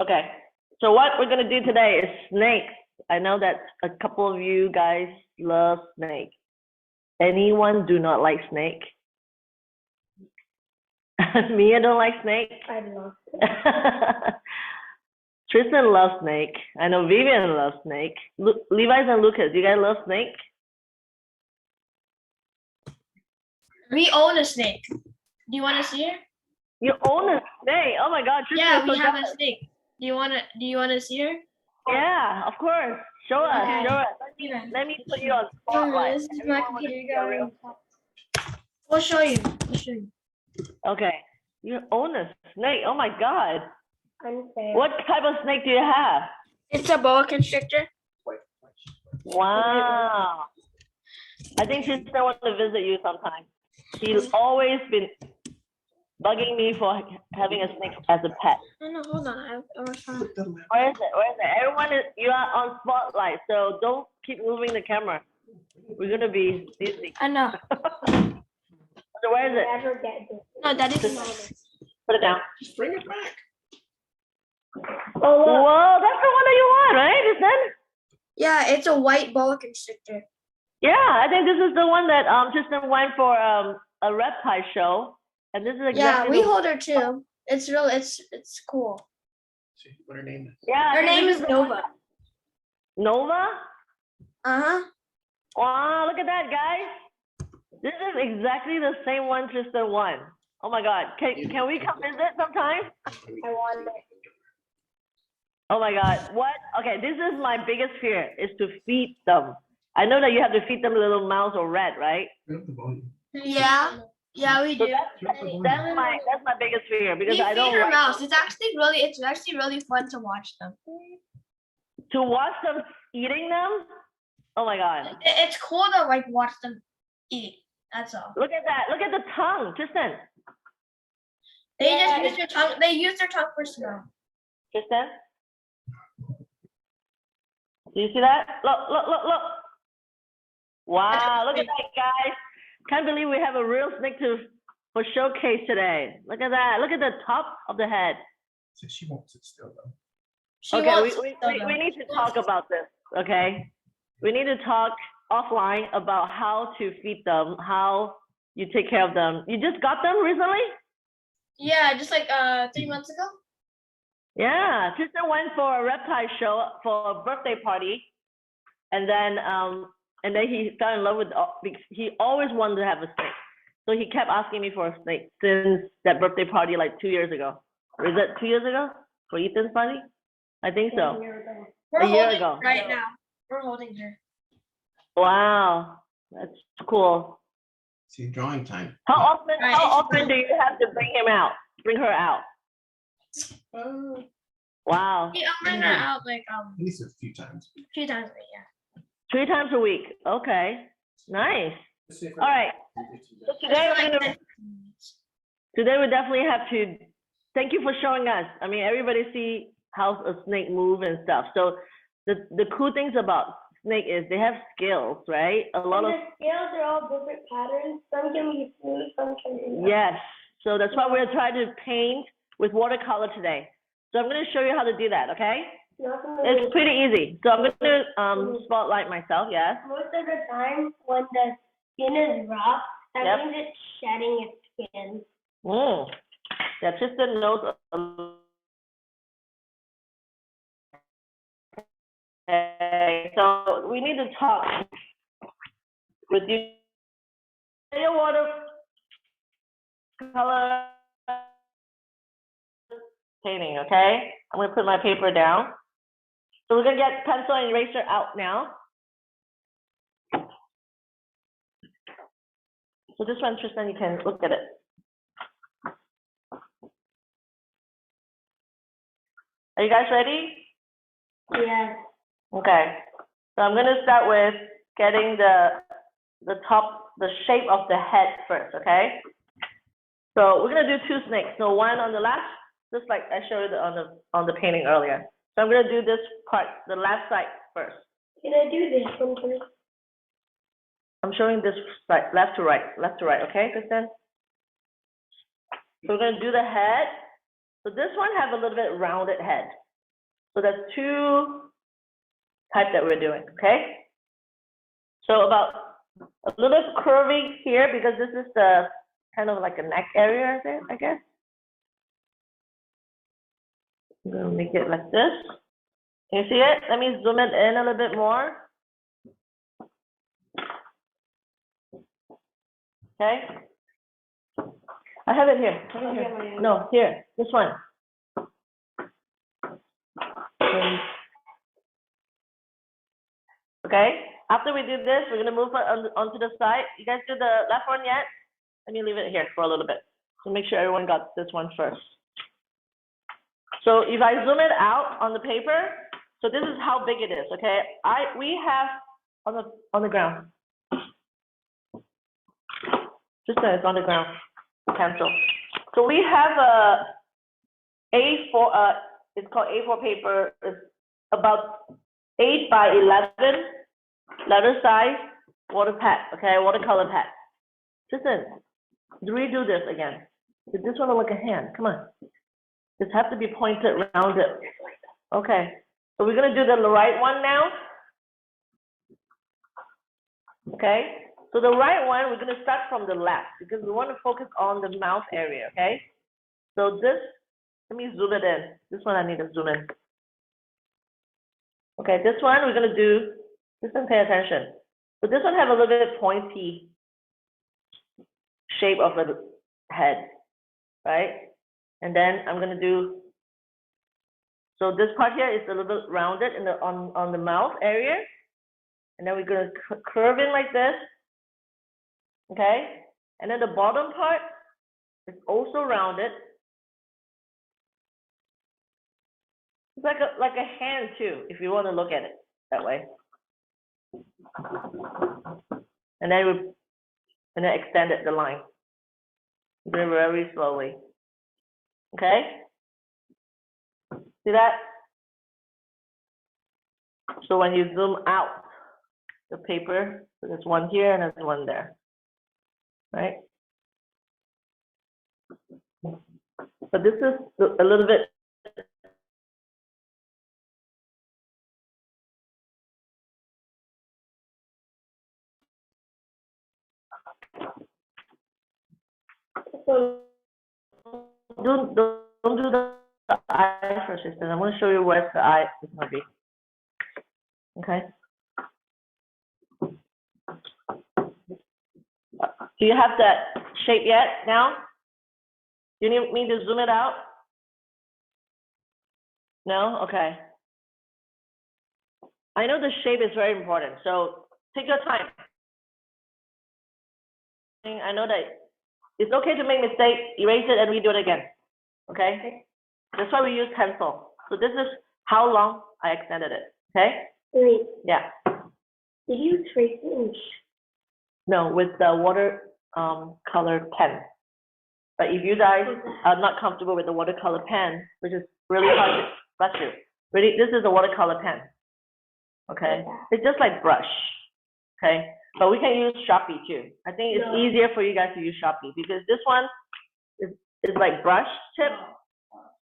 Okay. So what we're gonna do today is snakes. I know that a couple of you guys love snake. Anyone do not like snake? Me, I don't like snake. I love Tristan loves snake. I know Vivian loves snake. Levi's and Lucas, you guys love snake? We own a snake. Do you want to see her? You own a snake. Oh my god, Tristan Yeah, is so we have jealous. a snake. Do you want to see her? Yeah, of course. Show us, Okay. show us. Yeah. Let me put you on spotlight. This is my Everyone wants to computer. see a real- We'll show you. We'll show you. Okay. You own a snake. Oh my god. Unfair. What type of snake do you have? It's a boa constrictor. Wow. I think Tristan wants to visit you sometime. He's always been bugging me for having a snake as a pet. No, hold on. I was trying. Where is it? Where is it? Everyone is, you are on spotlight, so don't keep moving the camera. We're gonna be busy. I know. So where is it? No, that is not. Put it down. Just bring it back. Oh, whoa, that's the one that you want, right? Tristan? Yeah, it's a white boa constrictor. Yeah, I think this is the one that Tristan went for a reptile show, and this is exactly. Yeah, we the, hold her too. It's real. It's cool. See what her name is. yeah. Her I think name this is the- Nova. Nova. Uh-huh. Wow, look at that, guys. This is exactly the same one Tristan won. Oh my God, can we come visit sometime? I want it. Oh my God, what? Okay, this is my biggest fear, is to feed them. I know that you have to feed them little mouse or rat, right? Turn up the volume. Yeah. Yeah, we So do. that's my biggest fear, because We I feed don't her like mouse. It's actually really fun to watch them. to watch them eating them. Oh my God. It's cool to like watch them eat. That's all. Look at that. Look at the tongue, Tristan. They Yeah. just use their tongue. They use their tongue for smell. Tristan? Do you see that? Look. Wow, look at that, guys. Can't believe we have a real snake for showcase today. Look at that. Look at the top of the head. So she won't sit still though. She Okay, wants we need to talk about this, okay? We need to talk offline about how to feed them, how you take care of them. You just got them recently? Yeah, just like 3 months ago. Yeah, Tristan went for a reptile show for a birthday party, and then he fell in love with. Because he always wanted to have a snake, so he kept asking me for a snake since that birthday party like 2 years ago. Is it 2 years ago for Ethan's party? I think so. We're A year holding ago. her right now. We're holding her. Wow, that's cool. See, drawing time. How often? Right, How it's often do you have to bring her out? Wow, Yeah, I'll bring her out like At least a few times. 2 times a week. Yeah. 3 times a week. Okay, nice. All right. So today we definitely have to. Thank you for showing us. I mean, everybody see how a snake move and stuff. So the cool things about snake is they have scales, right? A lot of The scales are all different patterns. Some can be smooth, some can be. yes. So that's why we're trying to paint with watercolor today. So I'm going to show you how to do that. Okay? It's pretty easy. So I'm going to spotlight myself. Yes. Most of the time, when the skin is rough, that Yep. means it's shedding its skin. Yeah, Tristan knows. Okay, so we need to talk with you. Your watercolor painting, okay? I'm gonna put my paper down. So we're gonna get pencil and eraser out now. So this one, Tristan, you can look at it. Are you guys ready? Yes. Okay. So I'm gonna start with getting the top, the shape of the head first, okay? So we're gonna do 2 snakes. So one on the left, just like I showed on the painting earlier. So I'm gonna do this part, the left side first. Can I do this one first? I'm showing this side, left to right, okay, Kristen? So we're gonna do the head, So this one have a little bit rounded head. So there's two types that we're doing, okay? So about a little curving here because this is the kind of like a neck area there, I guess. I'm gonna make it like this. Can you see it? Let me zoom it in a little bit more. Okay. I have it here. Have it here. No, here. This one. Okay. After we do this, we're gonna move onto the side. You guys do the left one yet? Let me leave it here for a little bit. So make sure everyone got this one first. So if I zoom it out on the paper, so this is how big it is, okay? We have on the ground. Just that it's on the ground. Cancel. So we have a A4. It's called A4 paper. It's about 8 by 11 letter size water pad. Okay, watercolor pad. Listen, redo this again. This one look like a hand. Come on. This has to be pointed rounded. Okay. So we're gonna do the right one now. Okay. So the right one, we're gonna start from the left because we want to focus on the mouth area. Okay. So this, let me zoom it in. This one I need to zoom in. Okay. This one we're gonna do. Just pay attention. So this one have a little bit pointy shape of the head, right? And then I'm gonna do. So this part here is a little bit rounded in the on the mouth area, and then we're gonna curve in like this, okay? And then the bottom part is also rounded. It's like a hand too, if you want to look at it that way. And then extend it the line. Do it very slowly. Okay? See that? So when you zoom out the paper, so there's one here and there's one there, right? But this is a little bit. So don't do the eye first, sister. I'm going to show you where the eye is going to be. Okay. Do you have that shape yet now? You need me to zoom it out? No? Okay. I know the shape is very important, so take your time. I know that it's okay to make mistakes, erase it, and redo it again. Okay? That's why we use pencil. So this is how long I extended it. Okay? Wait, Yeah. did you trace it? No, with the watercolor pen. But if you guys are not comfortable with the watercolor pen, which is really hard to, bless you. Really, this is a watercolor pen. Okay? It's just like brush. Okay? But we can use Sharpie too. I think it's easier for you guys to use Sharpie because this one is like brush tip.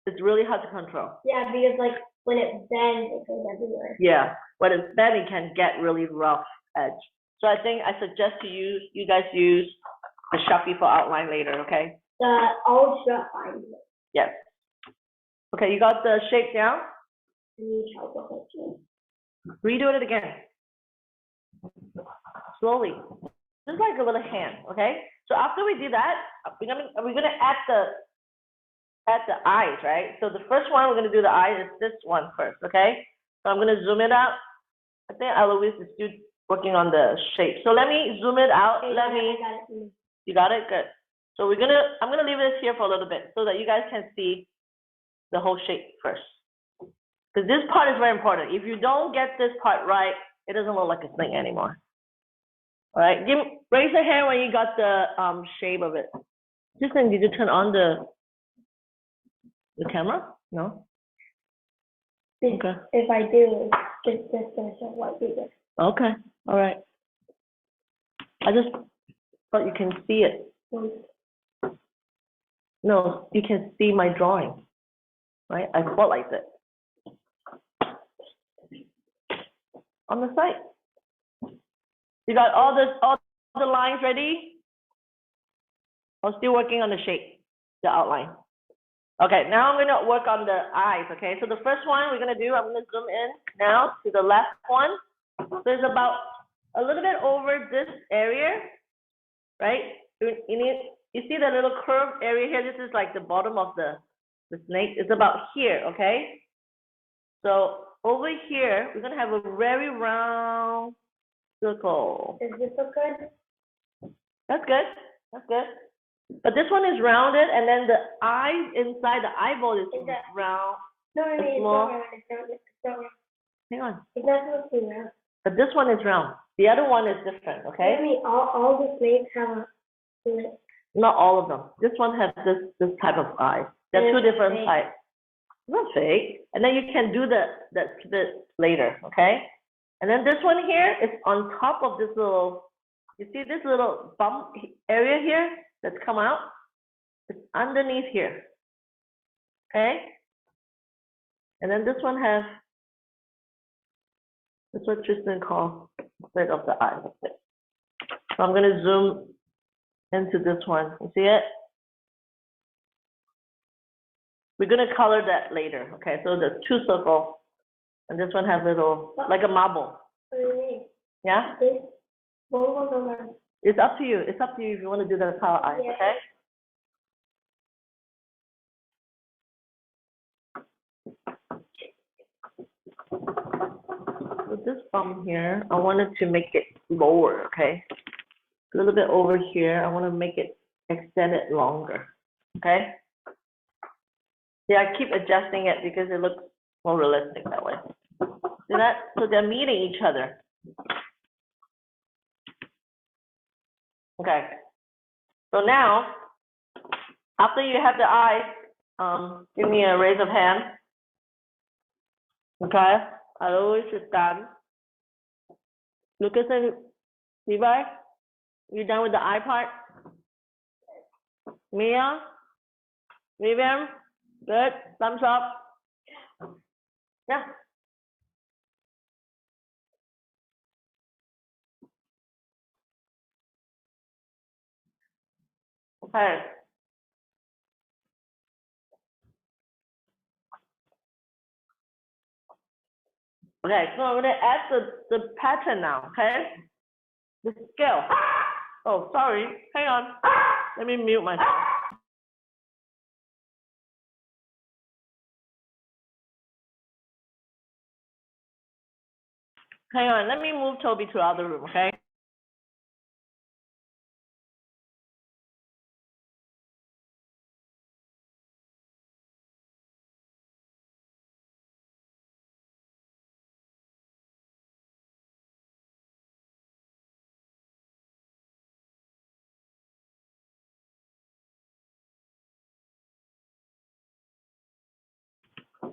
It's really hard to control. Yeah, because like when it bends, it goes everywhere. Yeah, when it's bent, it can get really rough edge. So I think I suggest to you guys use the Sharpie for outline later, okay? The old Sharpie. Yes. Okay, you got the shape down? Redo it again. Slowly. Just like a little hand, okay? So after we do that, we're gonna add the eyes, right? So the first one we're gonna do the eyes is this one first, okay? So I'm gonna zoom it out. I think Eloise is still working on the shape. So let me zoom it out. Okay, You got it? Good. So I'm gonna leave this here for a little bit so that you guys can see the whole shape first. Because this part is very important. If you don't get this part right, it doesn't look like a thing anymore. All right, raise your hand when you got the shape of it. Justin, did you turn on the camera? No? Okay. If I do, just gonna show what we did. Okay, all right. I just thought you can see it. No, you can see my drawing. right? I spotlight it. On the side. You got all the lines ready? I'm still working on the shape, the outline. Okay, now I'm gonna work on the eyes, okay? So the first one we're gonna do, I'm gonna zoom in now to the left one. So it's about a little bit over this area, right? You see the little curved area here? This is like the bottom of the snake. It's about here, okay? So over here, we're gonna have a very round circle. Is this so good? That's good. That's good. But this one is rounded, and then the eyes inside the eyeball is Is that- round. No, I mean, it's small. not round, it's not round. Hang on. It's not supposed to be round. But this one is round. The other one is different, I okay? mean, all the snakes have a slit. Not all of them. This one has this type of eye. There are And two it's different fake. types. Not fake. And then you can do that split later, okay? And then this one here is on top of this little, you see this little bump area here that's come out? It's underneath here, okay? And then this one has, that's what Tristan calls slit of the eye. So I'm gonna zoom into this one. You see it? We're gonna color that later, okay? So there's two circles, and this one has little, like a marble, What do you mean? yeah? This, both of them are, It's up to you. It's up to you if you want to do the color eyes, Yeah. okay? With this bump here, I wanted to make it lower, okay? A little bit over here, I want to make it extend it longer, okay? Yeah, I keep adjusting it because it looks more realistic that way. See that? So they're meeting each other. Okay. So now, after you have the eyes, give me a raise of hand. Okay, I always sit down. Lucas and Levi, you done with the eye part? Mia, Vivian, good, thumbs up. Yeah. Okay. Okay, so I'm gonna add the pattern now, okay? The scale. Oh, sorry, hang on. Let me mute myself. Hang on, let me move Toby to the other room, okay?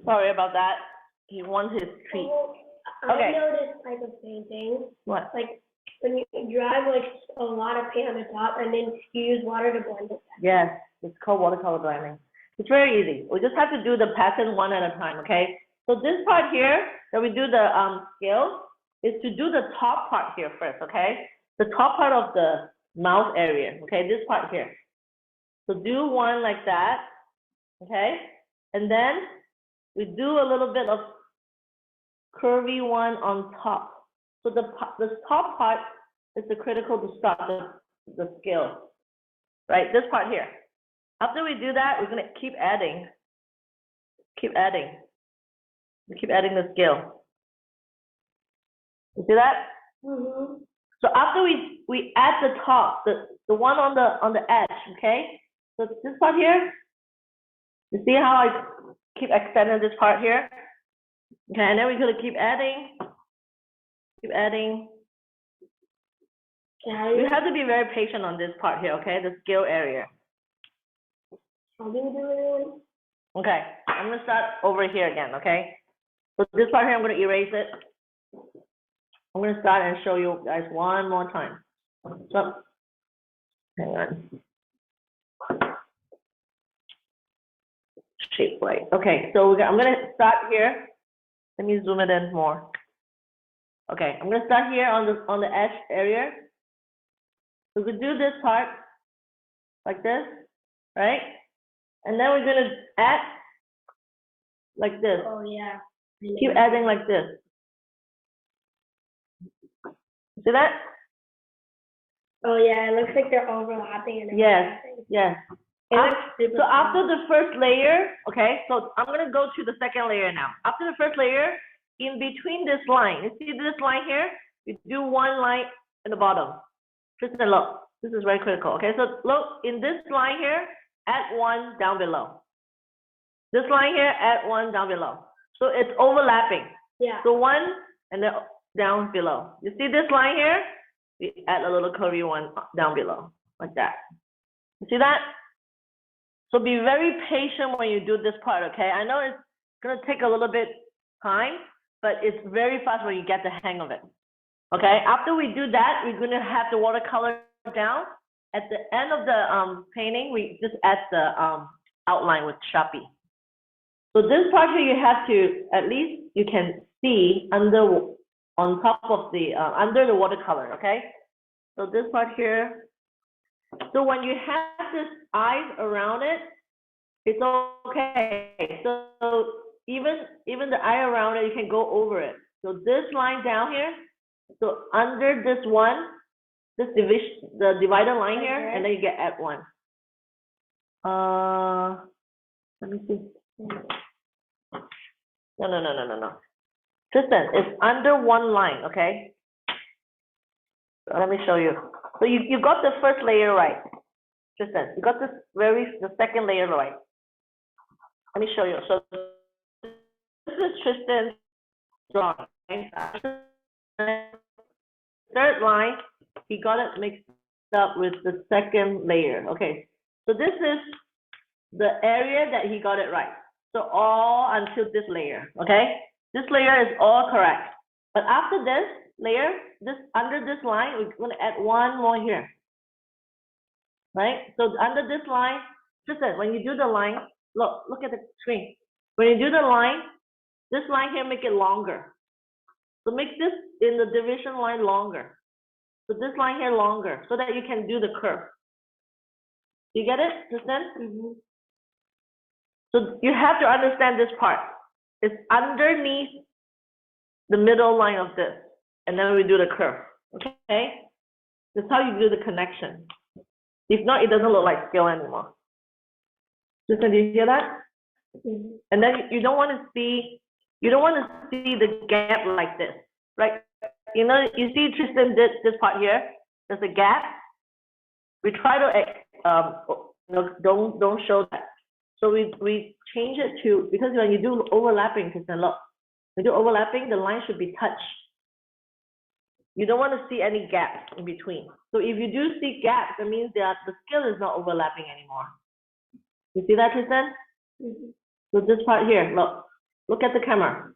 Sorry about that. He wants his treat. Okay. I know this type of painting, What? like when you drive like a lot of paint on the top and then you use water to blend it. Yes, it's called watercolor blending. It's very easy. We just have to do the pattern one at a time, okay? So this part here that we do the scale is to do the top part here first, okay? The top part of the mouth area, okay? This part here. So do one like that, okay? And then we do a little bit of curvy one on top. So the top part is the critical to start the scale, right? This part here. After we do that, we're gonna keep adding. We keep adding the scale. You see that? Mm-hmm. So after we add the top, the one on the edge, okay? So this part here, you see how I keep extending this part here? Okay, and then we're gonna keep adding. You have to be very patient on this part here, okay? The scale area. How do you do it? Okay, I'm gonna start over here again, okay? So this part here, I'm gonna erase it. I'm gonna start and show you guys one more time. So, hang on. shape right. Okay, so I'm gonna start here. Let me zoom it in more. Okay, I'm gonna start here on the edge area. So we do this part like this, right? And then we're gonna add like this. Oh, yeah. Keep adding like this. See that? Oh, yeah, it looks like they're overlapping and Yes, overlapping. yes. It looks super So after fun. the first layer, okay, so I'm gonna go to the second layer now. After the first layer, in between this line, you see this line here? You do one line in the bottom. Just a look. This is very critical. Okay, so look in this line here, add one down below. This line here, add one down below. So it's overlapping. Yeah. So one and then down below. You see this line here? We add a little curvy one down below, like that. You see that? So be very patient when you do this part, okay? I know it's gonna take a little bit time, but it's very fast when you get the hang of it. Okay, after we do that, we're gonna have the watercolor down. At the end of the painting, we just add the outline with sharpie. So this part here, you have to, at least you can see on top of the, under the watercolor, okay? So this part here, so when you have this eyes around it, it's okay. So even the eye around it, you can go over it. So this line down here, so under this one, this division, the divider line here, and then you get add one. Let me see. No. Tristan, it's under one line, okay? So let me show you. So you got the first layer right. Tristan, you got the second layer right. Let me show you. So this is Tristan's drawing. Third line, he got it mixed up with the second layer. Okay, so this is the area that he got it right. So all until this layer, okay? This layer is all correct. But after this layer, under this line, we're gonna add one more here. Right? So under this line, Tristan, when you do the line, look at the screen. When you do the line, this line here, make it longer. So make this in the division line longer. So this line here longer, so that you can do the curve. You get it, Tristan? Mm-hmm. So you have to understand this part. It's underneath the middle line of this, and then we do the curve. Okay? That's how you do the connection. If not, it doesn't look like scale anymore. Tristan, do you hear that? Mm-hmm. And then you don't want to see the gap like this, right? You know, you see Tristan did this part here. There's a gap. We try to don't show that. So we change it to, because when you do overlapping, Tristan, look, when you do overlapping, the line should be touched. You don't want to see any gaps in between. So if you do see gaps, that means that the scale is not overlapping anymore. You see that, Tristan? Mm-hmm. So this part here, look at the camera.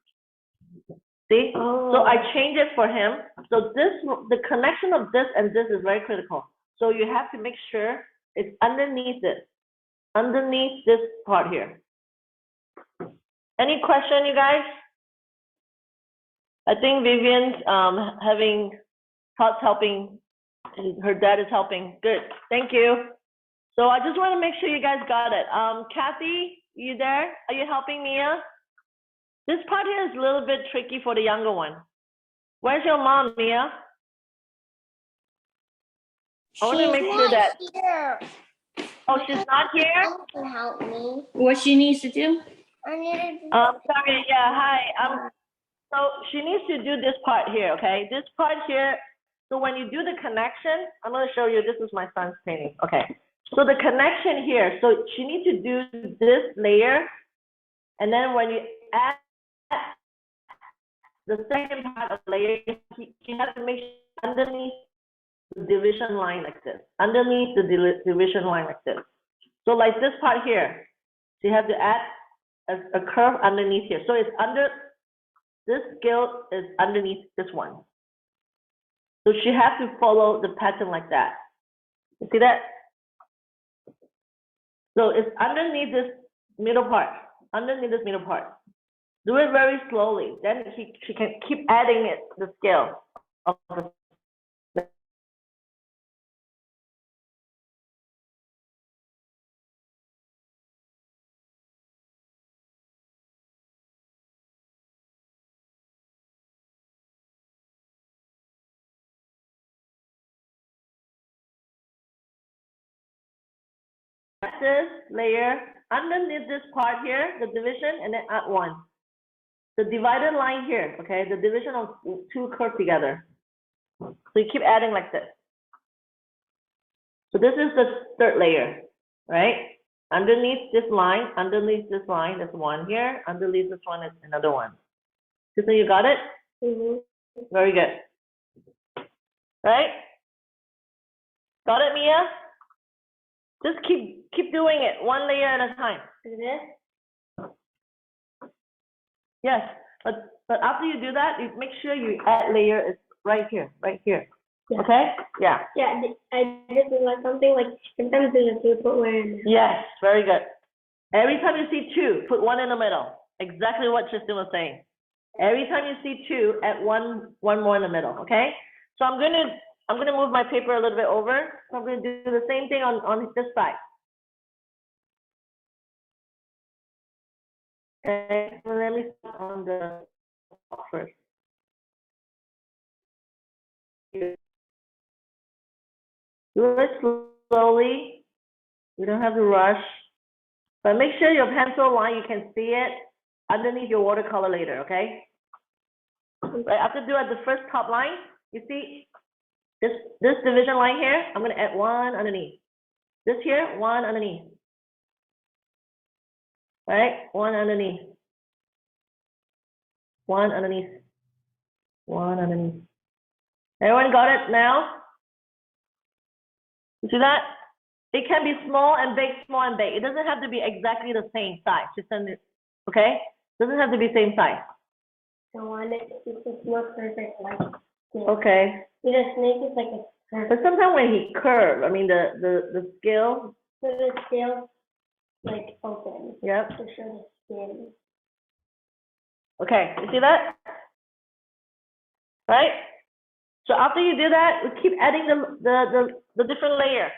See? Oh. So I changed it for him. So the connection of this and this is very critical. So you have to make sure it's underneath this part here. Any question, you guys? I think Vivian's having thoughts helping, and her dad is helping. Good, thank you. So I just want to make sure you guys got it. Kathy, you there? Are you helping Mia? This part here is a little bit tricky for the younger one. Where's your mom, Mia? I want to make sure that. Here. Oh, she's not here? Can help me. What she needs to do? I need to. Sorry, yeah, hi. So she needs to do this part here, okay? This part here, so when you do the connection, I'm gonna show you, this is my son's painting, okay? So the connection here, so she needs to do this layer, and then when you add the second part of the layer, you have to make sure underneath the division line like this, underneath the division line like this. So like this part here, you have to add a curve underneath here. So it's under, this scale is underneath this one. So she has to follow the pattern like that. You see that? So it's underneath this middle part, underneath this middle part. Do it very slowly. Then she can keep adding it, the scale of the this layer underneath this part here, the division, and then add one. The divided line here, okay, the division of two curves together. So you keep adding like this. So this is the third layer, right? Underneath this line, there's one here. Underneath this one is another one. So you got it? Mm-hmm. Very good. Right? Got it, Mia? Just keep doing it, one layer at a time. Like this? Yes, but after you do that, you make sure you add layer is right here. Yeah. Okay? Yeah. Yeah, I just realized something, like, sometimes there's a two put one in there. Yes, very good. Every time you see two, put one in the middle. Exactly what Tristan was saying. Every time you see two, add one more in the middle, okay? So I'm gonna move my paper a little bit over. So I'm gonna do the same thing on this side. Okay, so let me start on the top first. Do it slowly. You don't have to rush. But make sure your pencil line, you can see it underneath your watercolor later, okay? Right, after do at the first top line, you see this division line here, I'm gonna add one underneath. This here, one underneath. Right, one underneath. One underneath. One underneath. Everyone got it now? You see that? It can be small and big, small and big. It doesn't have to be exactly the same size. Just send it, okay? Doesn't have to be same size. I want it to be more perfect, like, snake. Okay. The snake is like a But perfect, sometimes when he curve, I mean the scale. so the scale, like, open Yep. to show the skin. Okay, you see that? Right? So after you do that, we keep adding the different layer.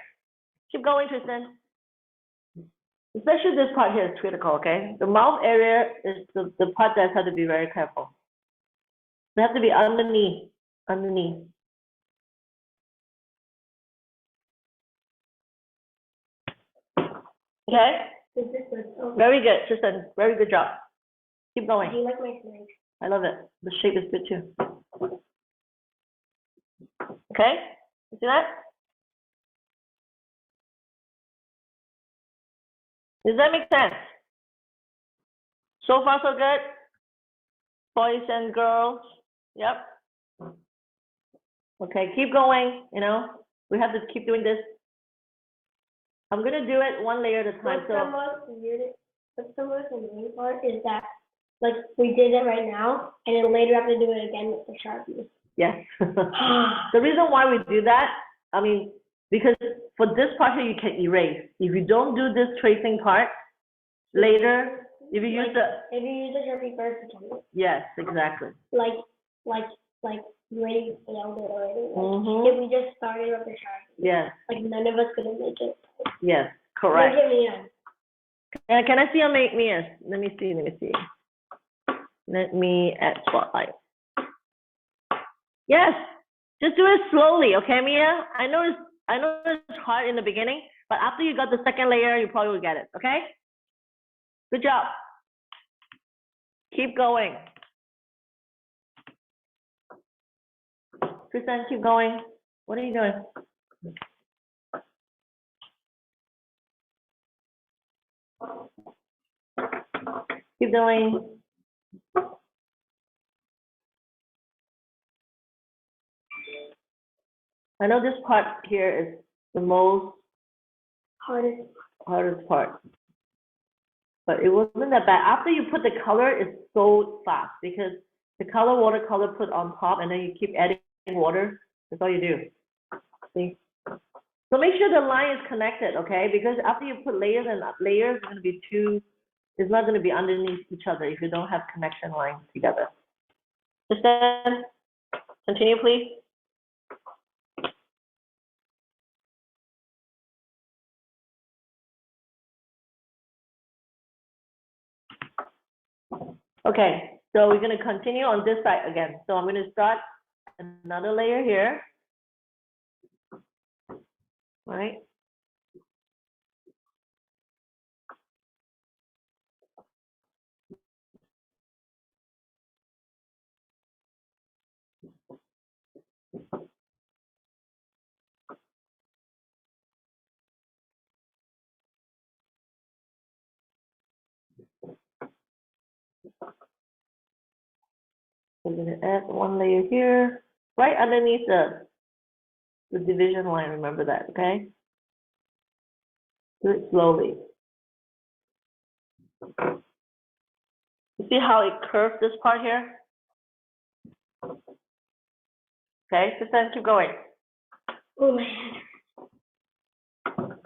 Keep going, Tristan. Especially this part here is critical, okay? The mouth area is the part that has to be very careful. They have to be underneath. Okay? Is this good? Oh, Very good, Tristan. Very good job. Keep going. do you like my snake? I love it. The shape is good too. Okay? You see that? Does that make sense? So far, so good? Boys and girls? Yep. Okay, keep going, you know? We have to keep doing this. I'm gonna do it one layer at a time, What's so. the most annoying part is that, like, we did it right now, and then later I have to do it again with the Sharpie. Yes. The reason why we do that, I mean, because for this part here, you can erase. If you don't do this tracing part, later, if you use the, If you use the Sharpie first, you can, yes, exactly. like, you already failed it already. Like, Mhm. if we just started with the Sharpie, Yes, like, none of us could make it. yes, correct. Look at me, Can I see your Mia's? Let me see. Let me add spotlight. Yes, just do it slowly, okay, Mia? I know it's hard in the beginning, but after you got the second layer, you probably will get it, okay? Good job. Keep going. Tristan, keep going. What are you doing? Keep going. I know this part here is the most hardest part, but it wasn't that bad. After you put the color, it's so fast because the watercolor put on top, and then you keep adding water. That's all you do. See? So make sure the line is connected, okay? Because after you put layers and layers, it's going to be too It's not gonna be underneath each other if you don't have connection lines together. Understand? Continue, please. Okay, so we're gonna continue on this side again. So I'm gonna start another layer here. Right? We're gonna add one layer here, right underneath the division line, remember that, okay? Do it slowly. You see how it curved this part here? Okay, so then keep going. Oh my God.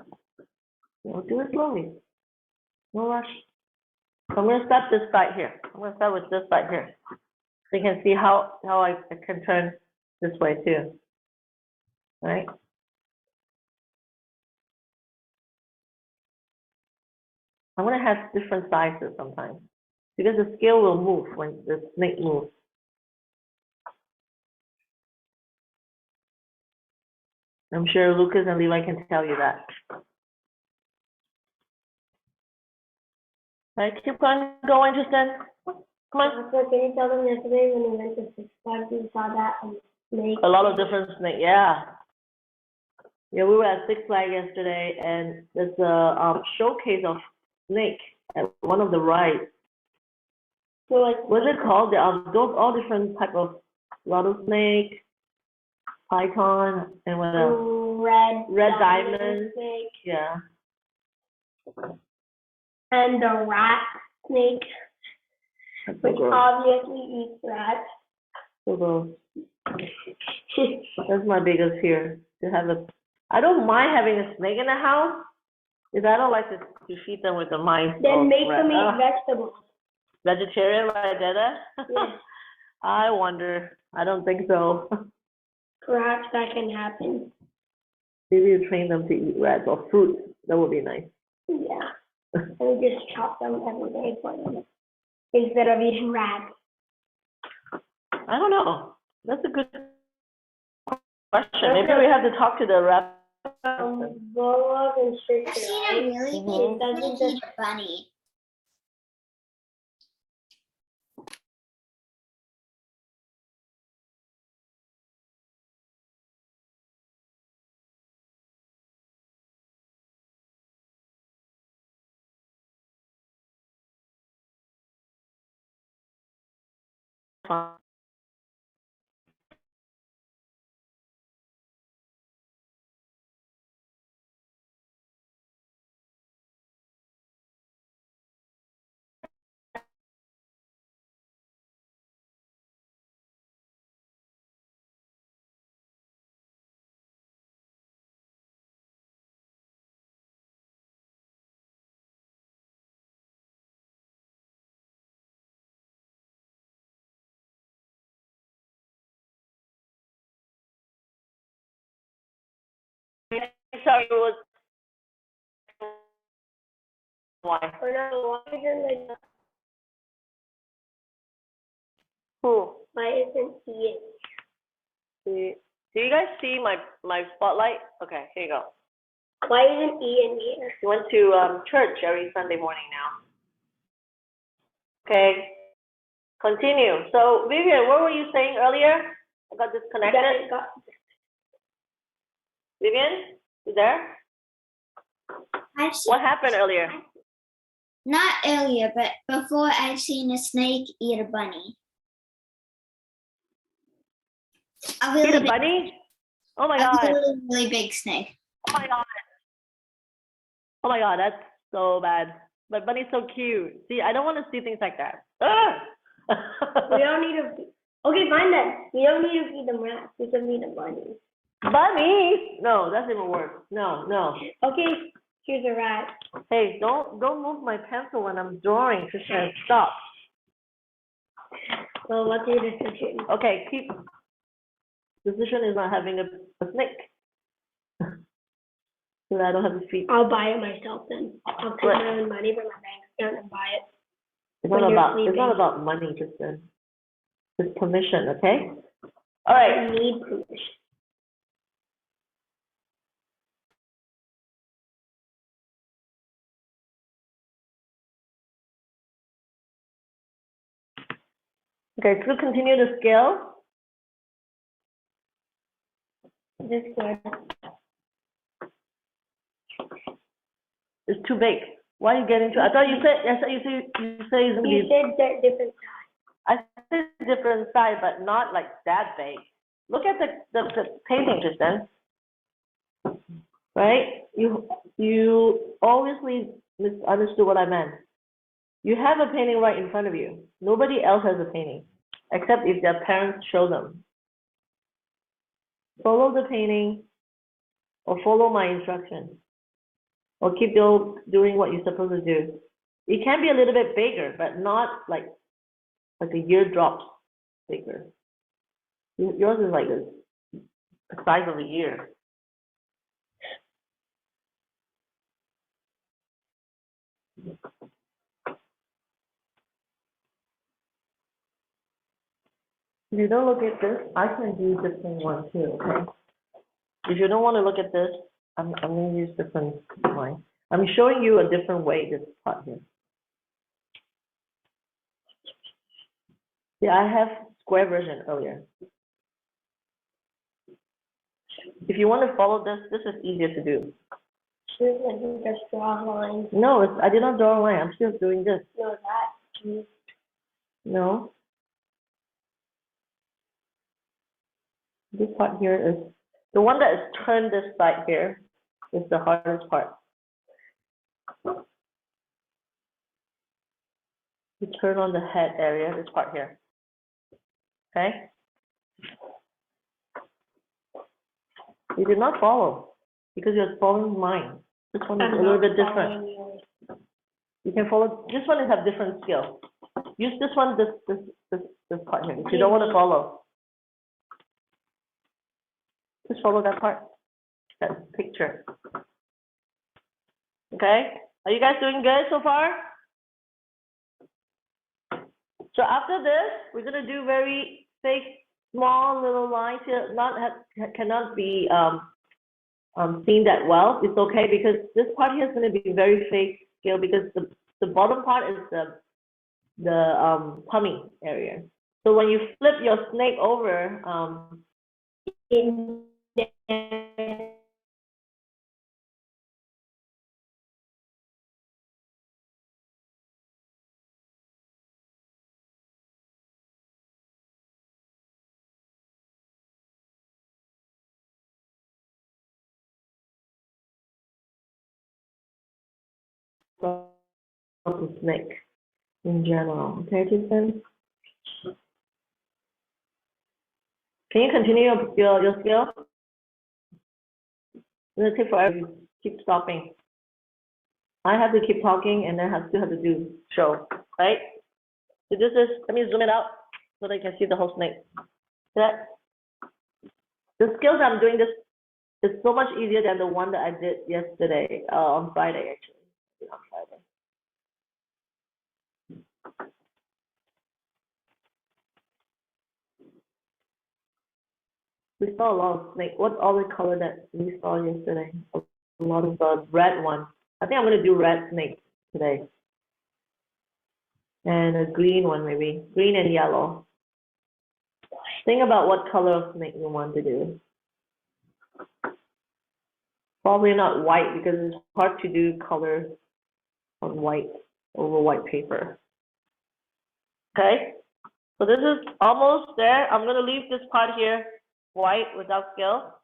We'll do it slowly. No rush. I'm gonna start this side here. I'm gonna start with this side here. So you can see how I can turn this way too. Right? I'm gonna have different sizes sometimes because the scale will move when the snake moves. I'm sure Lucas and Levi can tell you that. Right, keep on going, Tristan. Come on. So can you tell them yesterday when we went to Six Flags, we saw that snake? A lot of different snake, yeah. Yeah, we were at Six Flags yesterday, and there's a showcase of snake at one of the rides. So like, What's it called? There are those all different type of rattlesnake, python, and what else? red diamond. snake Yeah. and the rat snake, That's so which gross. obviously eats rats. So gross. That's my biggest fear, to have a, I don't mind having a snake in the house, because I don't like to feed them with the mice. Then or make them rat. eat vegetables. Vegetarian like that? Yes. I wonder. I don't think so. Perhaps that can happen. Maybe you train them to eat rats or fruits. That would be nice. Yeah. And we just chop them every day for them instead of eating rats. I don't know. That's a good question. Maybe we have to talk to the rat. Boa and I've seen a really Mhm. big finicky bunny. Sorry, it was why? Or no, why isn't like Who? why isn't Ian? Do you guys see my spotlight? Okay, here you go. Why isn't Ian here? He went to church every Sunday morning now. Okay, continue. So Vivian, what were you saying earlier? I got disconnected. Vivian, you there? I've seen, What happened earlier? not earlier, but before I've seen a snake eat a bunny. A really Eat a big, bunny? Oh my a god. really, really big snake. Oh my god. Oh my god, that's so bad. But bunny's so cute. See, I don't want to see things like that. We don't need to. Okay, fine then. We don't need to feed them rats. We can feed them bunnies. Bunnies? No, that's even worse. No, no. Okay, Here's a rat. Hey, don't move my pencil when I'm drawing, Christian. Stop. Well, what's your decision? Okay, keep. Decision is not having a snake. So that I don't have to feed. I'll buy it myself then. I'll take my own money from my bank account and buy it. It's when not you're about sleeping. money, Kristen. It's permission, okay? All right. I need permission. Okay, so continue the scale. This good. It's too big. Why are you getting to? I thought you said it's gonna You be. said that different size. I said different size, but not like that big. Look at the painting, Kristen. Right? You obviously misunderstood what I meant. You have a painting right in front of you. Nobody else has a painting, except if their parents show them. Follow the painting, or follow my instructions, or keep doing what you're supposed to do. It can be a little bit bigger, but not like a ear drops bigger. Yours is like the size of a ear. If you don't look at this, I can do different one too, okay? If you don't want to look at this, I'm going to use different line. I'm showing you a different way, this part here. Yeah, I have square version earlier. If you want to follow this, this is easier to do. Should like you just draw a line. No, I did not draw a line. I'm still doing this. No, that. No. This part here is, the one that is turned this side here is the hardest part. You turn on the head area, this part here. Okay? You did not follow because you're following mine. This one is a little bit different. You can follow, this one is have different skill. Use this one, this part here. If you don't want to follow, just follow that part, that picture. Okay? Are you guys doing good so far? So after this, we're gonna do very fake, small little lines here. Cannot be seen that well. It's okay because this part here is gonna be very fake scale because the bottom part is the tummy area. So when you flip your snake over, of the snake in general. Okay, Jason? Can you continue your skill? It's gonna take forever. You keep stopping. I have to keep talking and then still have to do show, right? So this is, let me zoom it out so that you can see the whole snake. That the skills I'm doing this is so much easier than the one that I did yesterday, on Friday actually. On Friday. We saw a lot of snake. What other color that we saw yesterday? A lot of the red one. I think I'm gonna do red snake today. And a green one maybe, green and yellow. Think about what color of snake you want to do. Probably not white because it's hard to do color on white over white paper. Okay, so this is almost there. I'm gonna leave this part here white without scale.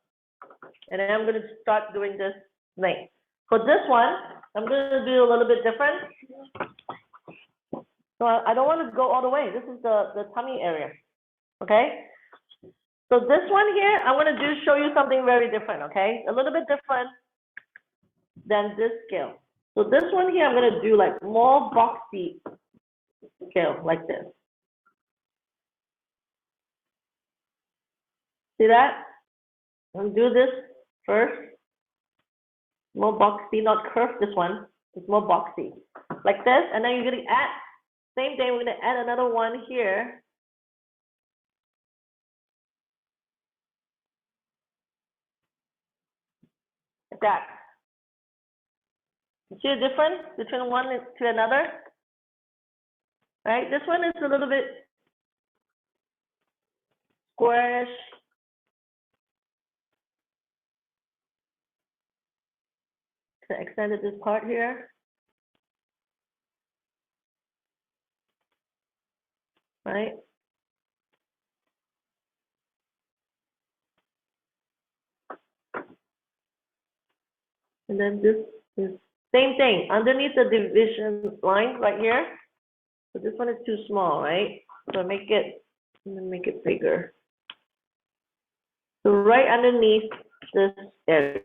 And then I'm gonna start doing this snake. For this one, I'm gonna do a little bit different. So I don't want to go all the way. This is the tummy area, okay? So this one here, I'm gonna show you something very different, okay? A little bit different. than this scale. So this one here, I'm gonna do like more boxy scale, like this. See that? I'm gonna do this first. More boxy, not curved, this one. It's more boxy. Like this, and then you're gonna add, same thing, we're gonna add another one here. Like that. You see the difference between one to another? Right? This one is a little bit squarish. So I extended this part here. Right? And then this is same thing underneath the division line right here. So this one is too small, right? So make it bigger. So right underneath this area.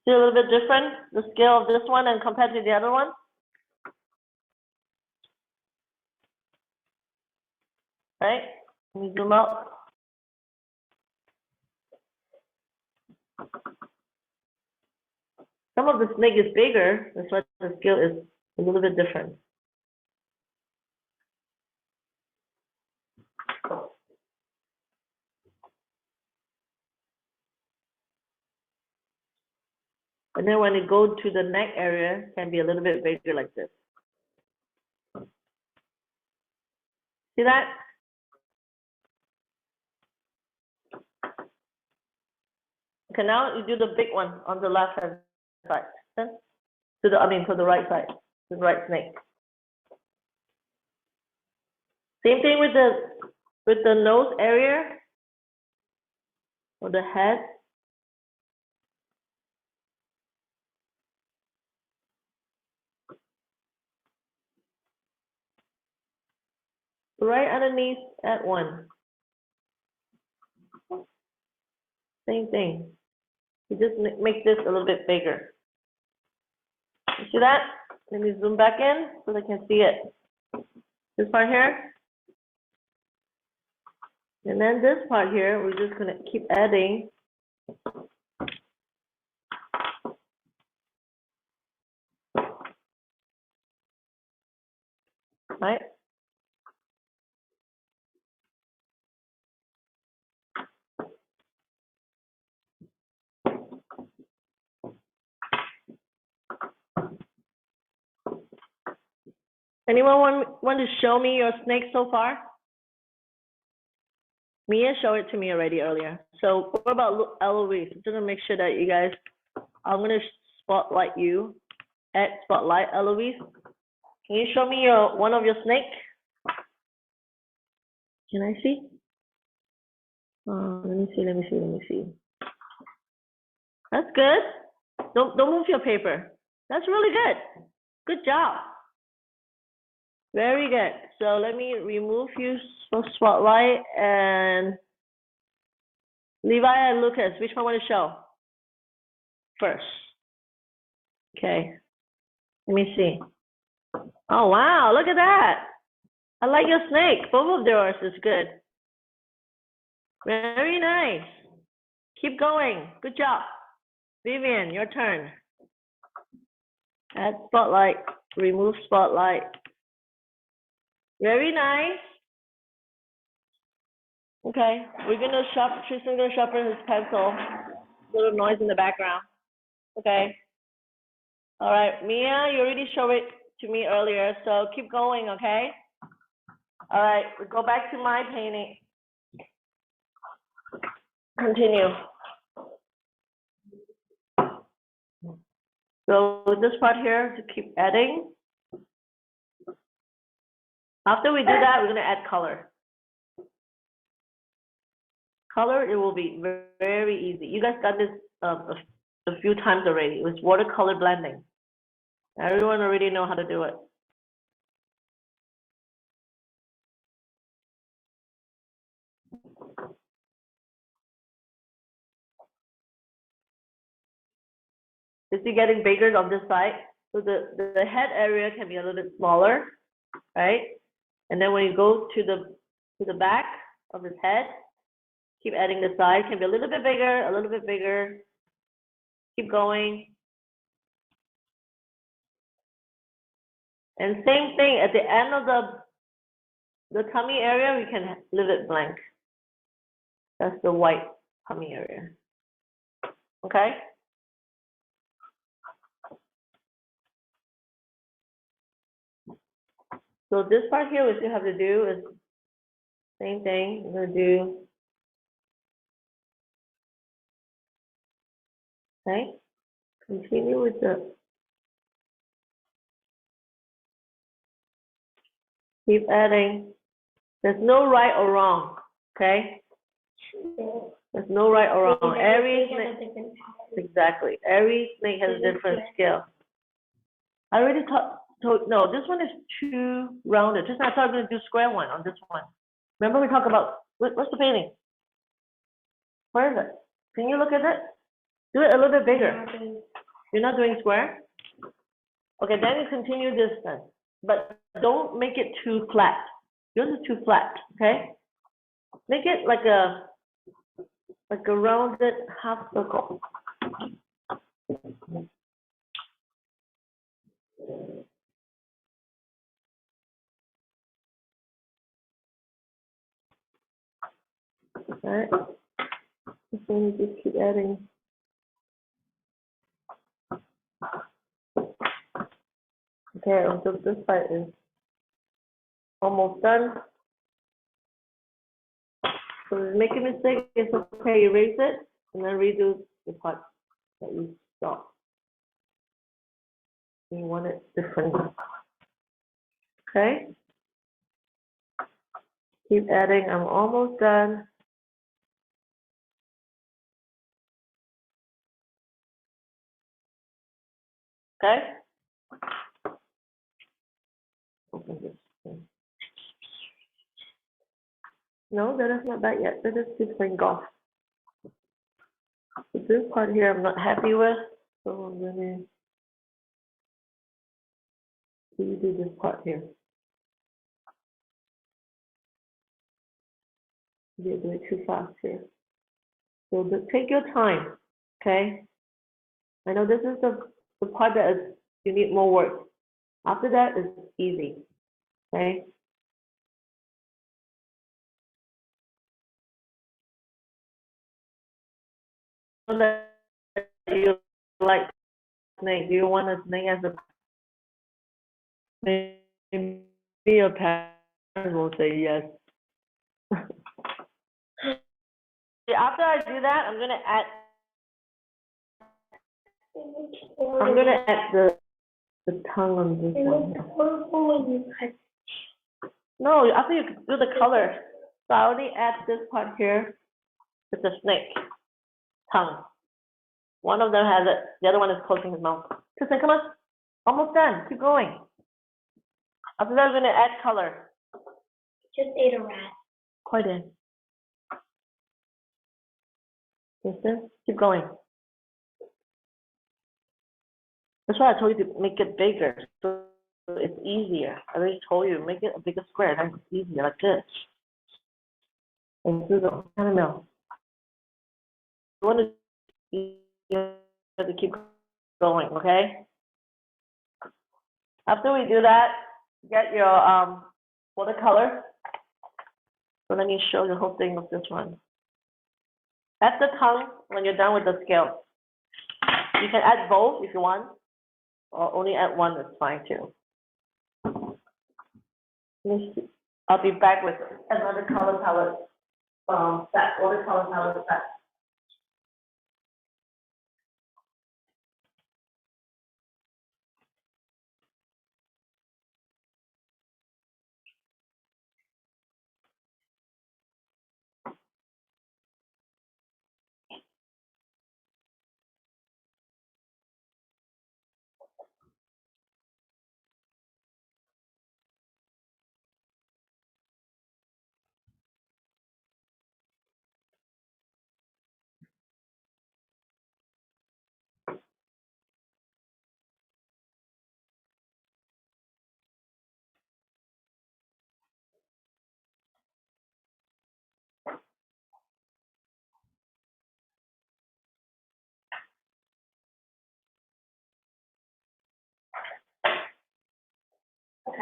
See a little bit different, the scale of this one and compared to the other one? Right? Let me zoom out. Some of the snake is bigger, that's why the scale is a little bit different. And then when it goes to the neck area, it can be a little bit bigger like this. See that? Okay, now you do the big one on the left hand side. To the right side, to the right snake. Same thing with the nose area or the head. Right underneath at one. Same thing. You just make this a little bit bigger. You see that? Let me zoom back in so they can see it. This part here. And then this part here, we're just gonna keep adding. Right? Anyone want to show me your snake so far? Mia showed it to me already earlier. So what about Eloise? I'm gonna make sure that you guys, I'm gonna spotlight you. Add spotlight, Eloise. Can you show me one of your snake? Can I see? Let me see. That's good. Don't move your paper. That's really good. Good job. Very good. So let me remove you from spotlight and Levi and Lucas, which one want to show first? Okay. Let me see. Oh wow, look at that. I like your snake. Both of yours is good. Very nice. Keep going. Good job. Vivian, your turn. Add spotlight, remove spotlight. Very nice. Okay, Tristan's gonna sharpen his pencil. Little noise in the background. Okay. All right, Mia, you already showed it to me earlier, so keep going, okay? All right, we go back to my painting. Continue. So with this part here, to keep adding. After we do that, we're gonna add color. color, it will be very easy. You guys got this a few times already. It was watercolor blending. Everyone already know how to do it. Is it getting bigger on this side? So the head area can be a little bit smaller, right? And then when you go to the back of his head, keep adding the side, can be a little bit bigger, a little bit bigger. Keep going. And same thing at the end of the tummy area, we can leave it blank. That's the white tummy area. Okay? So this part here, what you have to do is same thing. You're gonna do, okay? Continue with keep adding. There's no right or wrong, okay? There's no right or wrong. Every snake, exactly. Every snake has a different skill. I already told, no, this one is too rounded. Just now I thought I was gonna do square one on this one. Remember we talked about, what's the painting? Where is it? Can you look at it? Do it a little bit bigger. You're not doing square? Okay, then you continue this then. But don't make it too flat. Yours is too flat, okay? Make it like a rounded half circle. Alright. Then you just keep adding. Okay, so this part is almost done. So if you make a mistake, it's okay, erase it, and then redo the part that you stopped. You want it different. Okay? Keep adding, I'm almost done. Okay? Open this thing. No, that is not that yet. That is still playing golf. So this part here I'm not happy with, so I'm gonna redo this part here. You're doing it too fast here. So take your time, okay? I know this is the part that is, you need more work. After that, it's easy, okay? So that you like snake, do you want a snake as a, maybe your parents will say yes. After I do that, I'm gonna add the tongue on this one. No, after you do the color, so I only add this part here with the snake tongue. One of them has it, the other one is closing his mouth. Tristan, come on, almost done. Keep going. After that, I'm gonna add color. Just ate a rat. Quite in. Tristan, keep going. That's why I told you to make it bigger, so it's easier. I already told you, make it a bigger square, then it's easier, like this. And do the kind of mill. You have to keep going, okay? After we do that, get your watercolor. So let me show the whole thing of this one. Add the tongue when you're done with the scale. You can add both if you want, or only add one, that's fine too. I'll be back with another color palette set, watercolor palette set.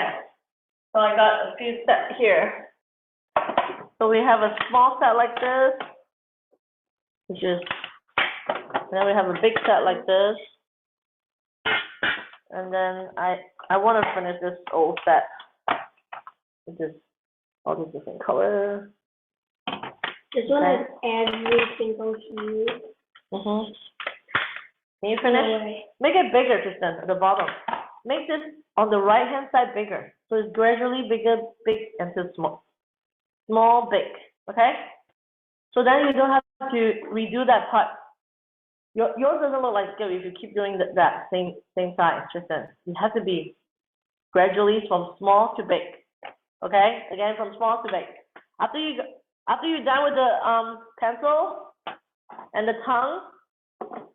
Okay. So I got a few sets here. So we have a small set like this, which is, and then we have a big set like this. And then I want to finish this old set, which is all these different colors. This one has every single hue. Mm-hmm. Can you No finish? way. Make it bigger, Tristan, at the bottom. Make this on the right-hand side bigger. So it's gradually bigger, big, until small. Small, big, okay? So then you don't have to redo that part. Yours doesn't look like good if you keep doing that same size, Tristan. You have to be gradually from small to big, okay? Again, from small to big. After you're done with the pencil and the tongue,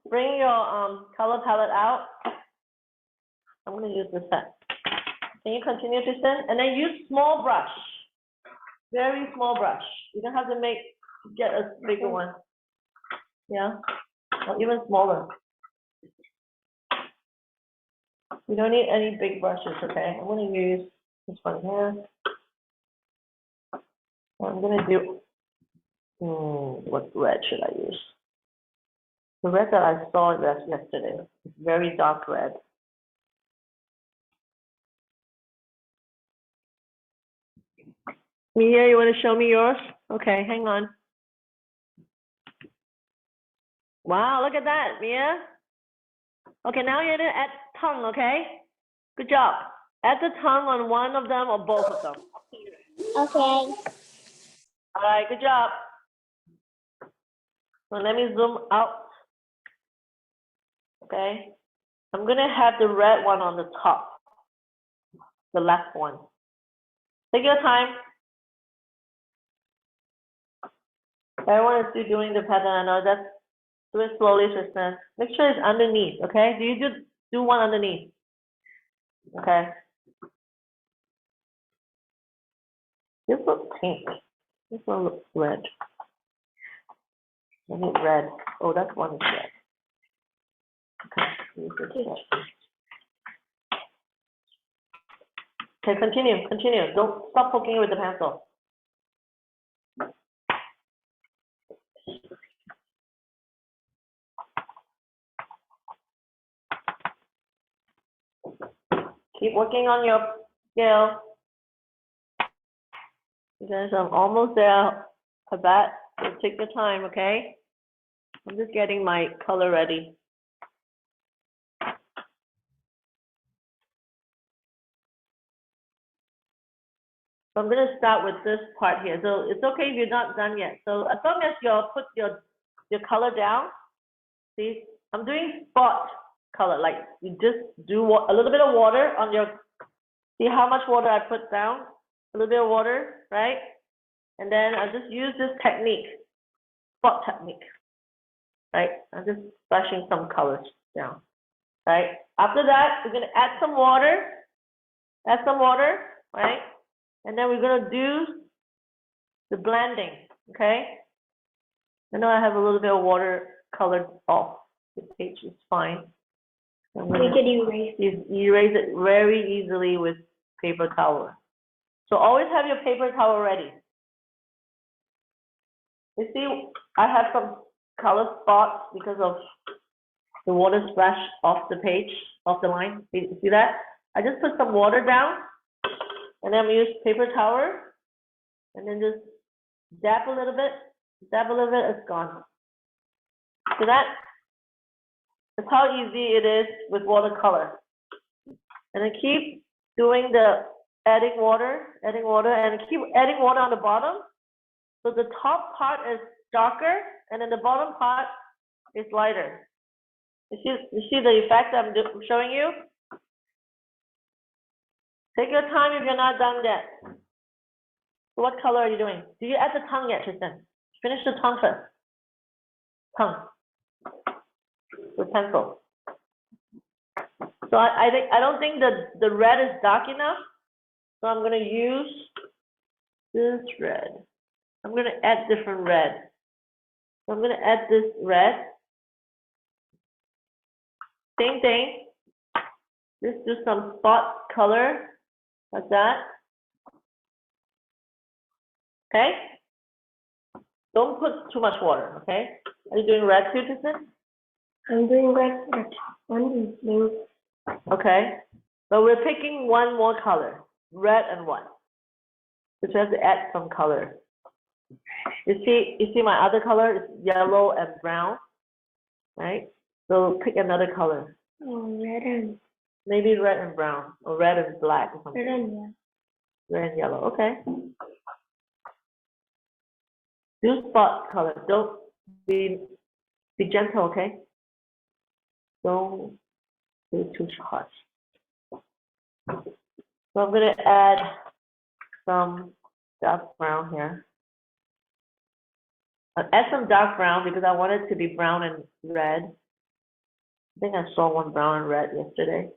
bring your color palette out. I'm gonna use this set. Can you continue, Tristan? And then use small brush, very small brush. You don't have to get a bigger one. Yeah, or even smaller. You don't need any big brushes, okay? I'm gonna use this one here. I'm gonna do, what red should I use? The red that I saw yesterday. It's very dark red. Mia, you want to show me yours? Okay, hang on. Wow, look at that, Mia. Okay, now you're gonna add tongue, okay? Good job. Add the tongue on one of them or both of them. Okay. All right, good job. So let me zoom out. Okay. I'm gonna have the red one on the top, the left one. Take your time. Everyone is still doing the pattern. I know that's, do it slowly, Tristan. Make sure it's underneath, okay? Do you do one underneath? Okay. This looks pink. This one looks red. I need red. Oh, that one is red. Okay, use this red. Okay, continue. Don't stop poking with the pencil. Keep working on your scale. You guys, I'm almost there. I bet. So take your time, okay? I'm just getting my color ready. So I'm gonna start with this part here. So it's okay if you're not done yet. So as long as you put your color down, see, I'm doing spot color, like you just do a little bit of water on your, see how much water I put down? A little bit of water, right? And then I just use this technique, spot technique, right? I'm just splashing some colors down, right? After that, we're gonna add some water, right? And then we're gonna do the blending, okay? I know I have a little bit of water colored off the page, is fine. We could erase. Erase it very easily with paper towel. So always have your paper towel ready. You see, I have some color spots because of the water splash off the page, off the line. You see that? I just put some water down, and then we use paper towel, and then just dab a little bit, it's gone. See that? That's how easy it is with watercolor. And then keep doing the adding water, and keep adding water on the bottom. So the top part is darker, and then the bottom part is lighter. You see the effect I'm showing you? Take your time if you're not done yet. So what color are you doing? Do you add the tongue yet, Tristan? Finish the tongue first. Tongue. With pencil. So I don't think the red is dark enough. So I'm gonna use this red. I'm gonna add different red. So I'm gonna add this red. Same thing. Just do some spot color, Like that. Okay? Don't put too much water, okay? Are you doing red too, Tristan? I'm doing red, but one is blue. Okay. So we're picking one more color, red and white. Which has to add some color. You see my other color is yellow and brown, right? So pick another color. Oh, red and Maybe red and brown, or red and black or something. red and yeah. Red and yellow, okay. Do spot color. Don't be gentle, okay? Don't do too harsh. So I'm gonna add some dark brown here. I'll add some dark brown because I want it to be brown and red. I think I saw one brown and red yesterday.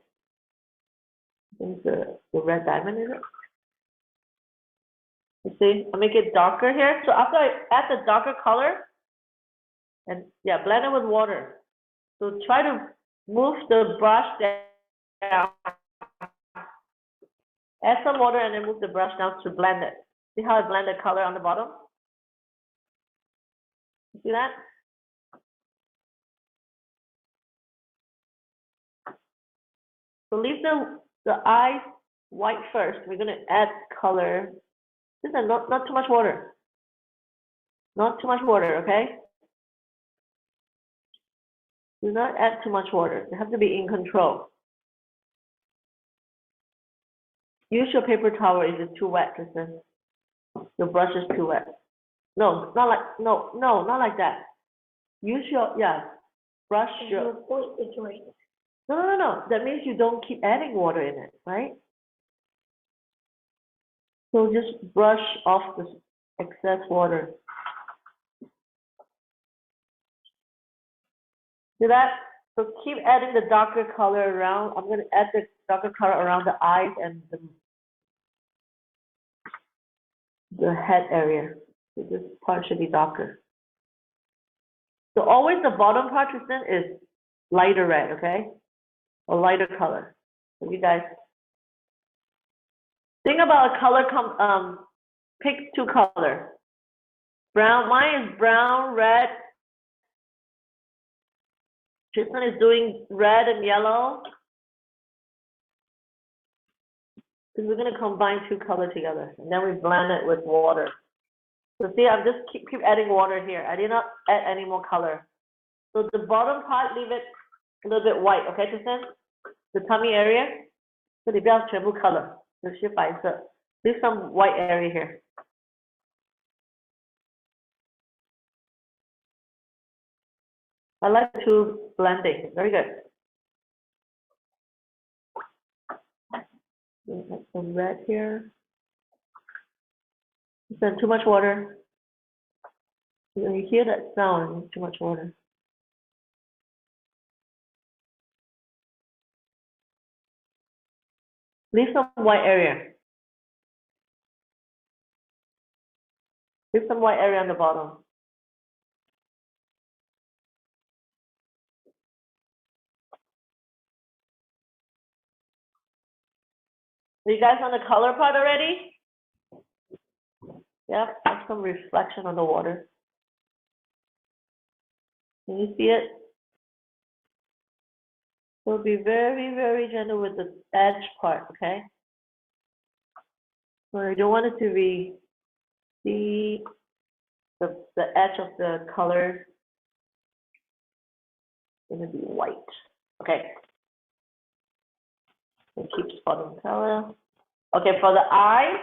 I think the red diamond is it? You see, I'll make it darker here. So after I add the darker color, and yeah, blend it with water. So try to move the brush down. Add some water and then move the brush down to blend it. See how I blend the color on the bottom? You see that? So leave the eyes white first. We're gonna add color. This is not too much water. Not too much water, okay? Do not add too much water. You have to be in control. Use your paper towel if it's too wet, Kristen. Your brush is too wet. No, not like that. Use your, brush your, Your point is right. no. That means you don't keep adding water in it, right? So just brush off the excess water. See that? So keep adding the darker color around. I'm going to add the darker color around the eyes and the head area. So this part should be darker. So always the bottom part, Tristan, is lighter red, okay? Or lighter color. So you guys think about a color. Pick two colors. Brown. Mine is brown, red. Tristan is doing red and yellow. Because we're going to combine two colors together. And then we blend it with water. So see, I'm just keep adding water here. I did not add any more color. So the bottom part, leave it a little bit white, okay, Tristan? The tummy area. So 你不要全部 color， 有些白色。Leave some white area here. I like to blending. Very good. Add some red here. Then too much water. You hear that sound? Too much water. Leave some white area. Leave some white area on the bottom. Are you guys on the color part already? Yep, have some reflection on the water. Can you see it? So be very, very gentle with the edge part, okay? So I don't want it to be the edge of the color gonna be white. Okay. So keep spotting color. Okay, for the eye.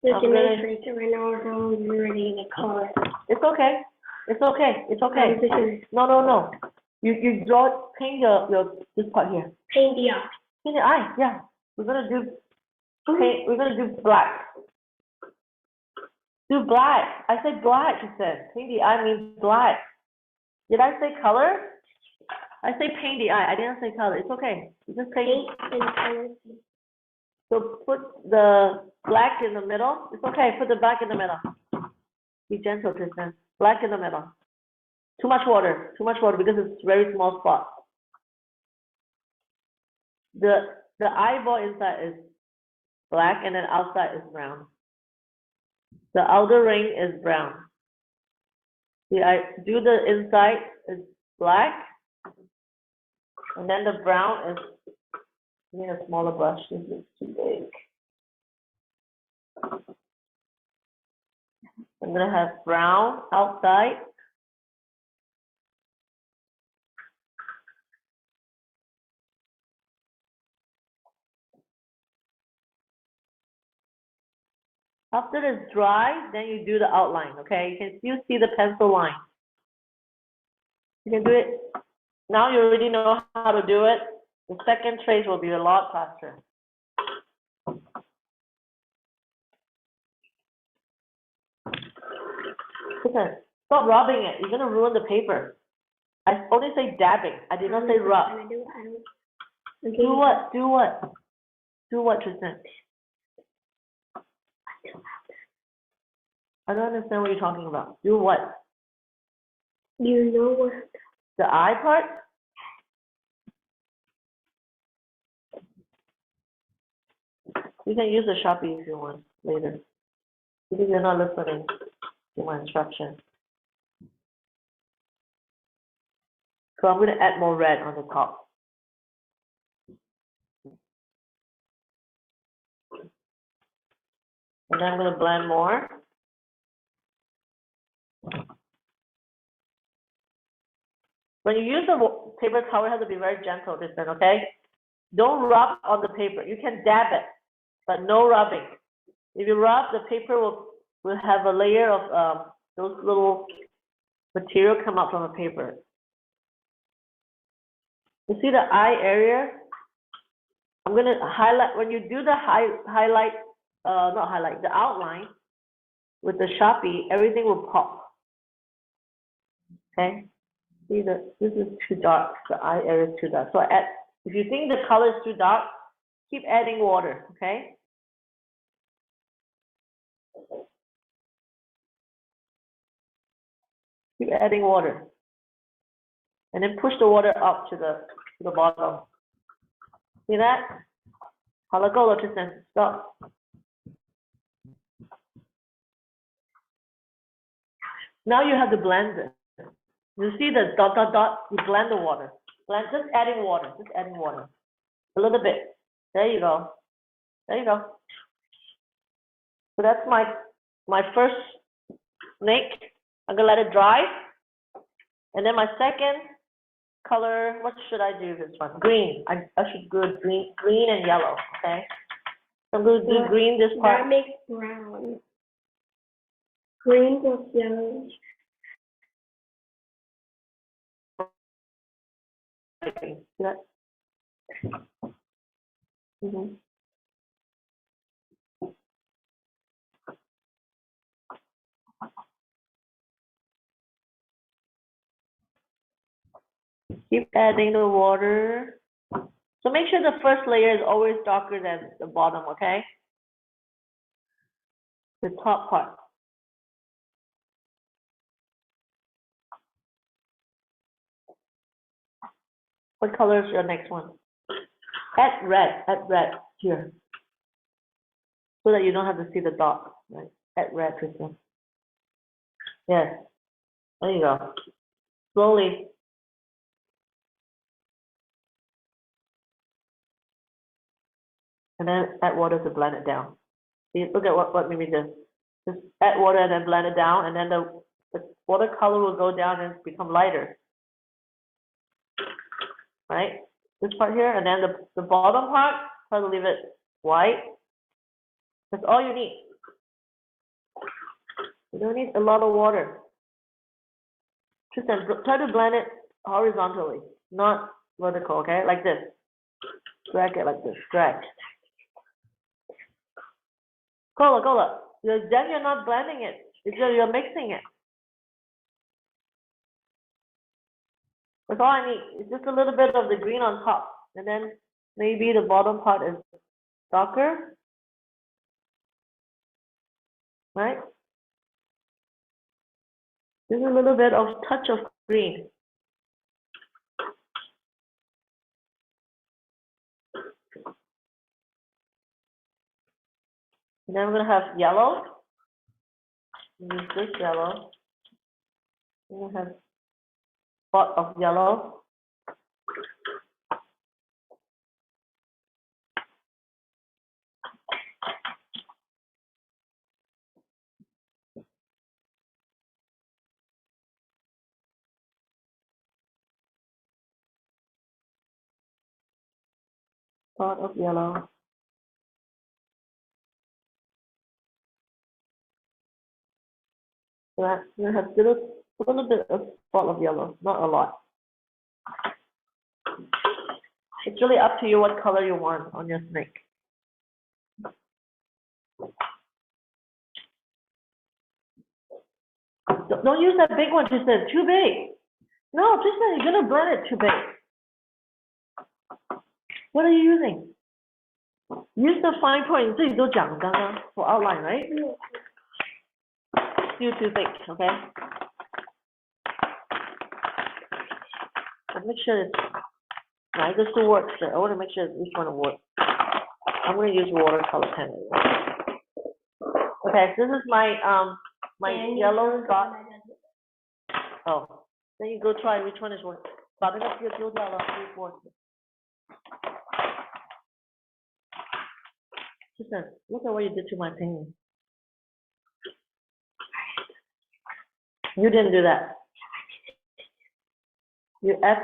You I'm can gonna- trace it right now, so you're already in the color. It's okay. It's okay. It's okay. This is No. You draw, paint your this part here. paint the eye. Paint the eye, yeah. We're gonna do paint, we're gonna do black. Do black. I said black, you said. Paint the eye means black. Did I say color? I say paint the eye. I didn't say color. It's okay. You just paint. Paint and color. So put the black in the middle. It's okay. Put the black in the middle. Be gentle, Tristan. Black in the middle. Too much water because it's very small spot. The eyeball inside is black, and then outside is brown. The outer ring is brown. See, I do the inside is black, and then the brown is, I need a smaller brush, this is too big. I'm gonna have brown outside. After it's dry, then you do the outline, okay? You can still see the pencil line. You can do it. Now you already know how to do it. The second trace will be a lot faster. Listen, stop rubbing it. You're gonna ruin the paper. I only say dabbing. I did not say rub. Do what? Do what? Do what, Tristan? I don't understand what you're talking about. Do what? You know what? The eye part? You can use a Sharpie if you want later. Because you're not listening to my instruction. So I'm going to add more red on the top. And then I'm going to blend more. When you use the paper towel, it has to be very gentle, okay? Don't rub on the paper. You can dab it, but no rubbing. If you rub, the paper will have a layer of those little material come out from the paper. You see the eye area? I'm going to highlight, when you do the the outline with the Sharpie, everything will pop. Okay? See, this is too dark. The eye area is too dark. So if you think the color is too dark, keep adding water, okay? Keep adding water. And then push the water up to the bottom. See that? Halago, Tristan, stop. Now you have to blend it. You see the dot, dot, dot, you blend the water. Blend, just adding water, a little bit. There you go. There you go. So that's my first snake. I'm gonna let it dry. And then my second color, what should I do this one? Green. I should do green and yellow, okay? So I'm gonna do green this part. That makes brown. Green plus yellow. See that? Keep adding the water. So make sure the first layer is always darker than the bottom, okay? The top part. What color is your next one? Add red here. So that you don't have to see the dot, right? Add red, Tristan. Yes, there you go. Slowly. And then add water to blend it down. See, look at what Mimi did. Just add water and then blend it down, and then the watercolor will go down and become lighter. Right? This part here, and then the bottom part, try to leave it white. That's all you need. You don't need a lot of water. Tristan, try to blend it horizontally, not vertical, okay? Like this. Drag it like this, drag. Cola. Then you're not blending it, you're mixing it. That's all I need. It's just a little bit of the green on top. And then maybe the bottom part is darker. Right? Just a little bit of touch of green. And then we're gonna have yellow. Use this yellow. We're gonna have spot of yellow. Spot of yellow. So that's gonna have a little bit of spot of yellow, not a lot. It's really up to you what color you want on your snake. Don't use that big one, Tristan, too big. No, Tristan, you're gonna burn it too big. What are you using? Use the fine point, 你自己都讲刚刚 for outline, right? Still too big, okay? But make sure it's, right, this still works. I want to make sure this one will work. I'm going to use watercolor pen. Okay, this is my yellow spot. Oh, then you go try which one is working. 把那个丢掉了，丢过去。Listen, look at what you did to my painting. You didn't do that. You add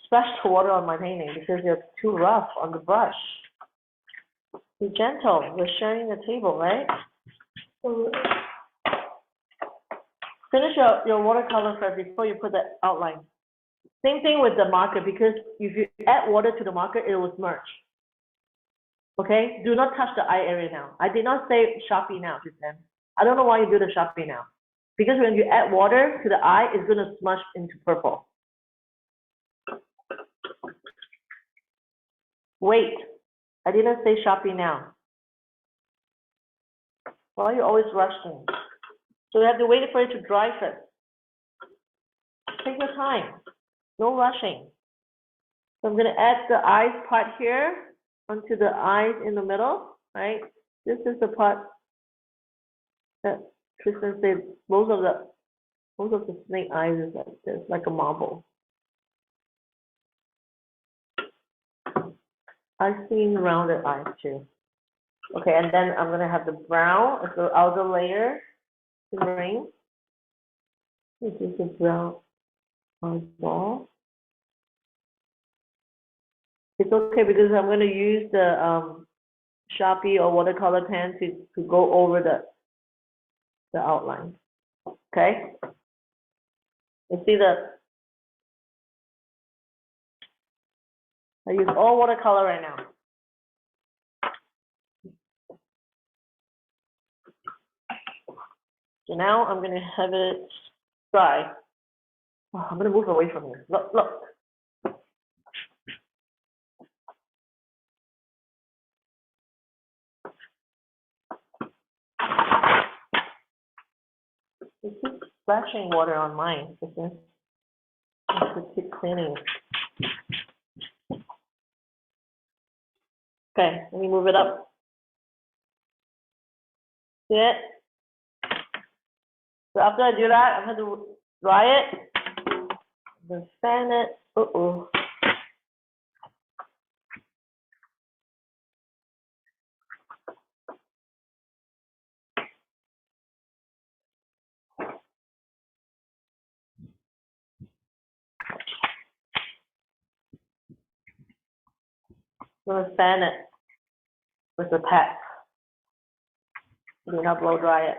splashed the water on my painting because you're too rough on the brush. Be gentle. We're sharing the table, right? Finish your watercolor first before you put the outline. Same thing with the marker, because if you add water to the marker, it will smudge. Okay? Do not touch the eye area now. I did not say Sharpie now, Kristen. I don't know why you do the Sharpie now. Because when you add water to the eye, it's going to smudge into purple. Wait. I didn't say Sharpie now. Why are you always rushing? So you have to wait for it to dry first. Take your time. No rushing. So I'm going to add the eyes part here onto the eyes in the middle, right? This is the part that Tristan said most of the snake eyes is like this, like a marble. I've seen rounded eyes too. Okay, and then I'm gonna have the brown as the outer layer to ring. This is the brown ball. It's okay because I'm gonna use the Sharpie or watercolor pen to go over the outline. Okay? You see I use all watercolor right now. So now I'm gonna have it dry. Oh, I'm gonna move away from you. Look. You keep splashing water on mine. I have to keep cleaning. Okay, let me move it up. See it? So after I do that, I'm going to dry it. Then fan it. Uh-oh. I'm going to fan it with a pad. Do not blow dry it.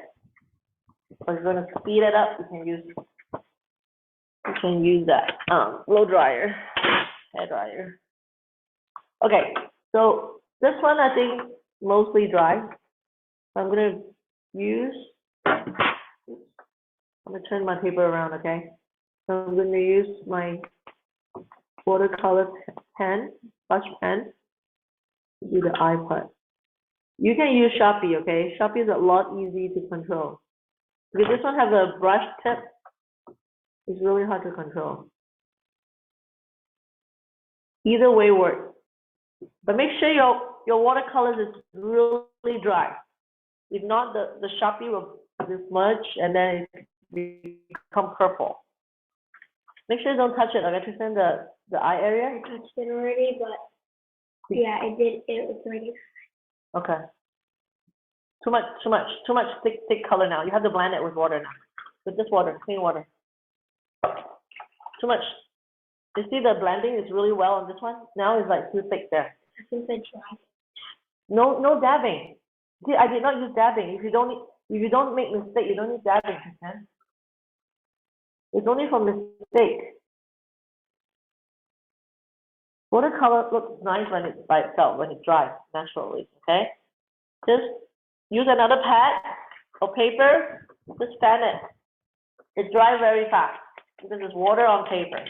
If you're going to speed it up, you can use that blow dryer, hair dryer. Okay, so this one I think mostly dry. I'm going to use, I'm going to turn my paper around, okay? So I'm going to use my watercolor pen, brush pen, to do the eye part. You can use Sharpie, okay? Sharpie is a lot easier to control. Because this one has a brush tip, it's really hard to control. Either way works. But make sure your watercolors is really dry. If not, the Sharpie will smudge and then it become purple. Make sure you don't touch it, okay, Tristan, the eye area. I touched it already, but yeah, it did. It was already. Okay. Too much thick color now. You have to blend it with water now. With just water, clean water. Too much. You see the blending is really well on this one? Now it's like too thick there. I think I tried. No dabbing. See, I did not use dabbing. If you don't make mistake, you don't need dabbing, Tristan. It's only for mistake. Watercolor looks nice when it's by itself, when it dries naturally, okay? Just use another pad or paper, just fan it. It dries very fast because it's water on paper.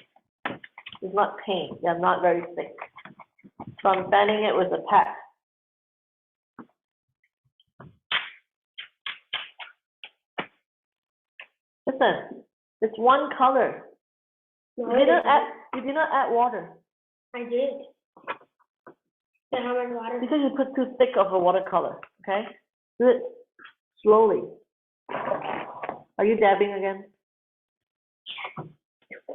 It's not paint, they're not very thick. So I'm fanning it with a pad. Listen, it's one color. No, You did not add water. I did. So how much water? Because you put too thick of a watercolor, okay? Do it slowly. Are you dabbing again?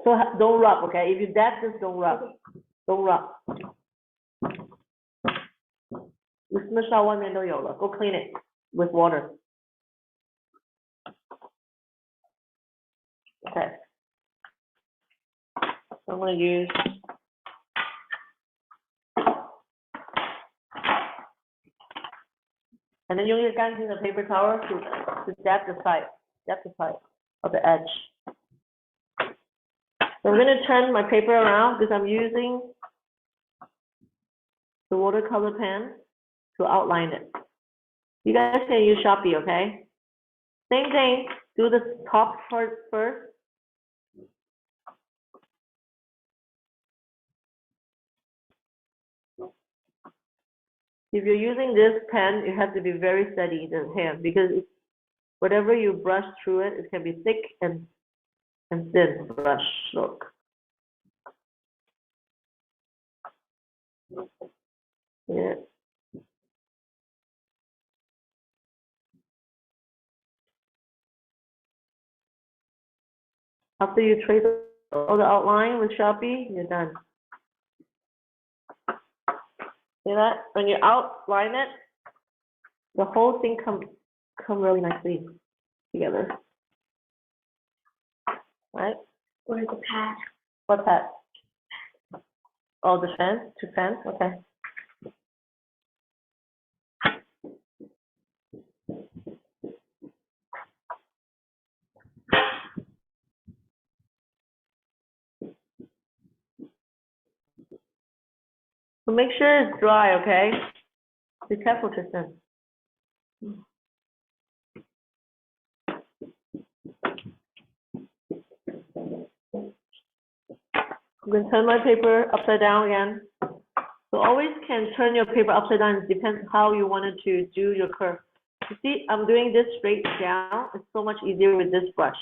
So don't rub, okay? If you dab, just don't rub. Don't rub. 你是不是到外面都有了 Go clean it with water. Okay. So I'm going to use and then 用一个干净的 paper towel to dab the side of the edge. So I'm going to turn my paper around because I'm using the watercolor pen to outline it. You guys can use Sharpie, okay? Same thing, do the top part first. If you're using this pen, you have to be very steady in the hand because whatever you brush through it, it can be thick and thin brush stroke. Yeah. After you trace all the outline with Sharpie, you're done. See that? When you outline it, the whole thing come really nicely together. Right? Where's the pad? What's that? Oh, the fence? To fence? Okay. So make sure it's dry, okay? Be careful, Tristan. I'm going to turn my paper upside down again. So always can turn your paper upside down. It depends how you wanted to do your curve. You see, I'm doing this straight down. It's so much easier with this brush.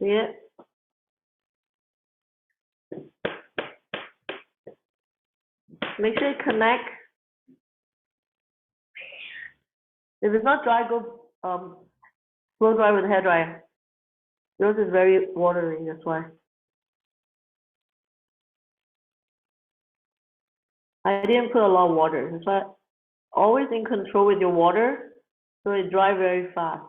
See it? Make sure you connect. If it's not dry, go blow dry with a hairdryer. Yours is very watery, that's why. I didn't put a lot of water. That's why always in control with your water, so it dries very fast.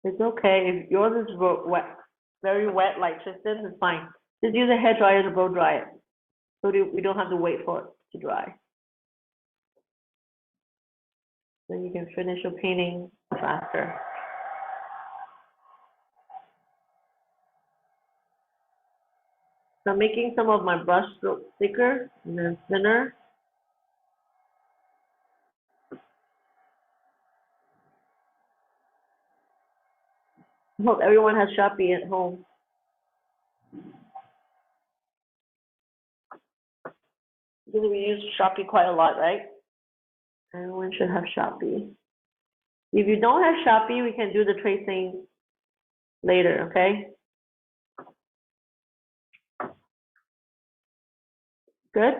It's okay if yours is wet, very wet like Tristan, it's fine. Just use a hairdryer to blow dry it, so we don't have to wait for it to dry. Then you can finish your painting faster. So I'm making some of my brush strokes thicker and then thinner. I hope everyone has Sharpie at home. Because we use Sharpie quite a lot, right? Everyone should have Sharpie. If you don't have Sharpie, we can do the tracing later, okay? Good?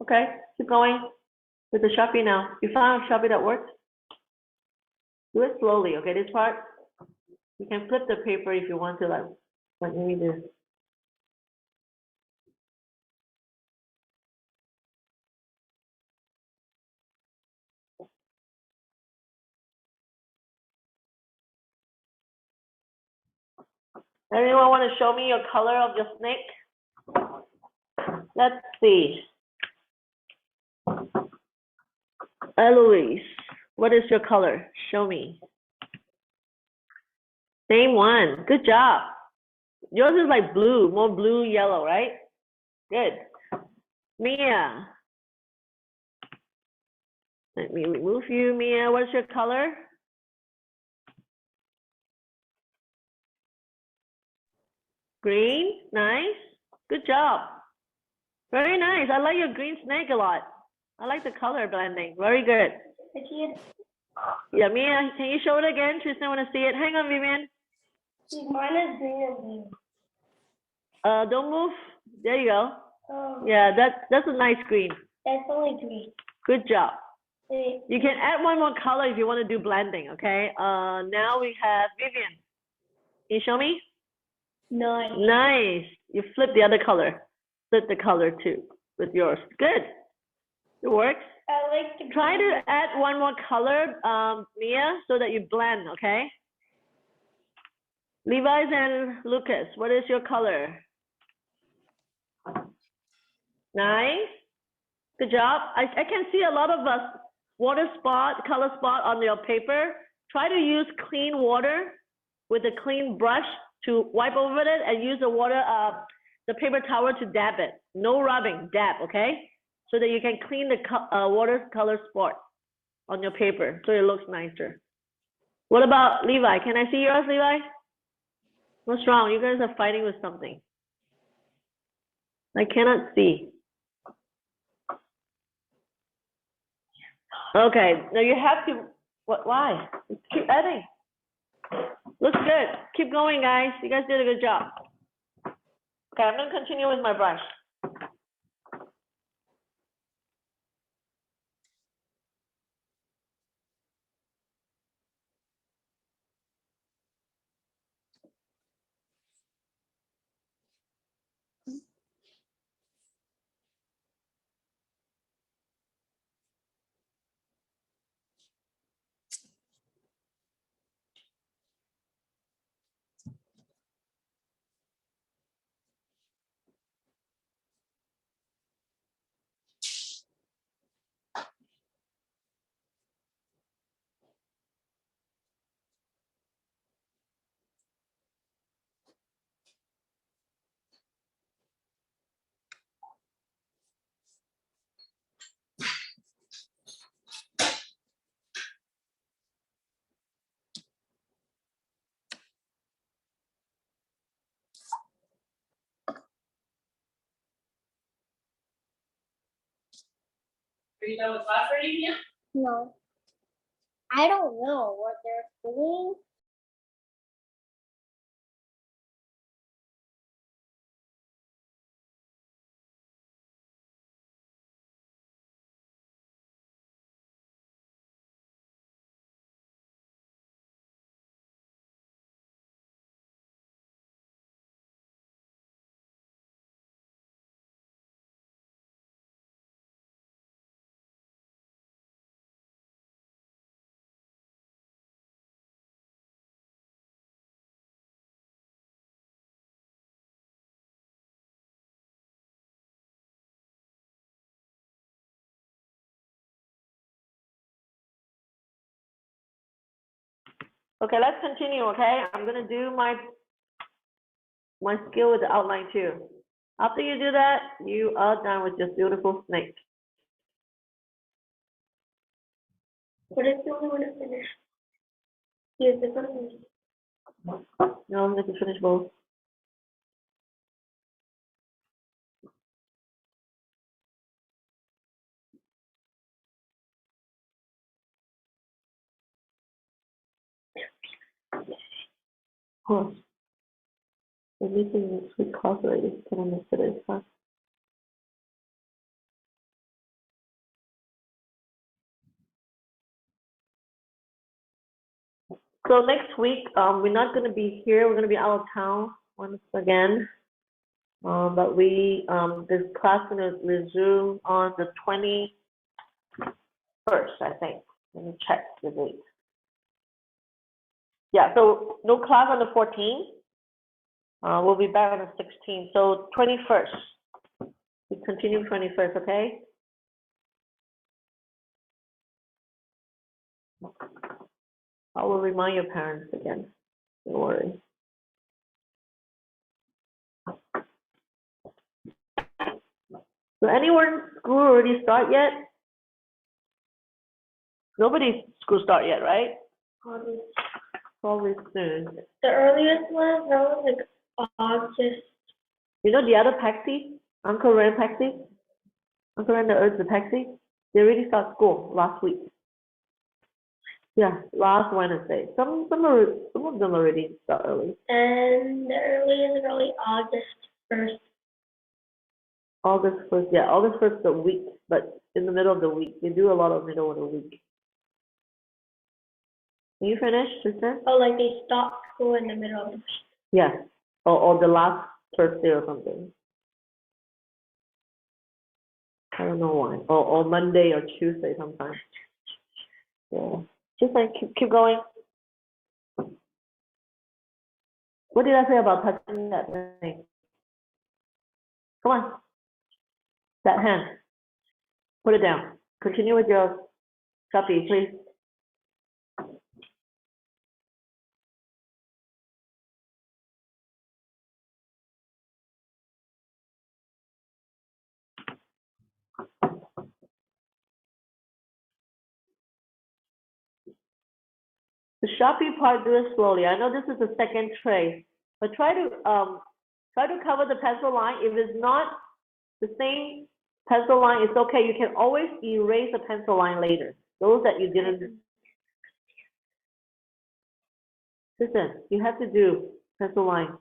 Okay, keep going with the Sharpie now. You found a Sharpie that works? Do it slowly, okay, this part? You can flip the paper if you want to, like me do. Anyone want to show me your color of your snake? Let's see. Eloise, what is your color? Show me. Same one. Good job. Yours is like blue, more blue, yellow, right? Good. Mia. Let me remove you, Mia. What's your color? Green. Nice. Good job. Very nice. I like your green snake a lot. I like the color blending. Very good. Yeah, Mia, can you show it again? Tristan want to see it. Hang on, Vivian. See, mine is green and blue. Don't move. There you go. Oh, Yeah, that's a nice green. that's only green. Good job. See, You can add one more color if you want to do blending, okay? Now we have Vivian. Can you show me? nice. Nice. You flip the other color. Flip the color too with yours. Good. It works. I like the Try green. to add one more color, Mia, so that you blend, okay? Levi's and Lucas, what is your color? Nice. Good job. I can see a lot of water spot, color spot on your paper. Try to use clean water with a clean brush to wipe over it and use the paper towel to dab it. No rubbing, dab, okay? So that you can clean the water color spot on your paper so it looks nicer. What about Levi? Can I see yours, Levi? What's wrong? You guys are fighting with something. I cannot see. Okay, now you have to, why? Keep adding. Looks good. Keep going, guys. You guys did a good job. Okay, I'm gonna continue with my brush. Are you done with class reading yet? No. I don't know what they're doing. Okay, let's continue, okay? I'm gonna do my skill with the outline too. After you do that, you are done with this beautiful snake. What is the only one to finish? Use the one. No, I'm gonna finish both. Oh, the meeting is with class already. Can I miss it? Huh? So next week, we're not gonna be here, we're gonna be out of town once again. But this class gonna resume on the 21st, I think. Let me check the date. Yeah, so no class on the 14th. We'll be back on the 16th, so 21st. We continue 21st, okay? I will remind your parents again, don't worry. So anyone school already start yet? Nobody's school start yet, right? Probably soon. The earliest one, that was like August. You know the other Paxi? Uncle Ren Paxi? Uncle Ren the Earth the Paxi? They already start school last week. Yeah, last Wednesday. Some of them already start early. And the earliest is probably August 1st. August 1st, yeah, August 1st the week, but in the middle of the week. They do a lot of middle of the week. Can you finish, sister? Oh, like they stop school in the middle of the week. Yeah, or the last Thursday or something. I don't know why. Or Monday or Tuesday sometimes. Yeah. Just like keep going. What did I say about touching that thing? Come on. That hand. Put it down. Continue with your sharpie, please. The Sharpie part, do it slowly. I know this is the second tray, but try to cover the pencil line. If it's not the same pencil line, it's okay. You can always erase the pencil line later. Those that you didn't. Listen, you have to do pencil line.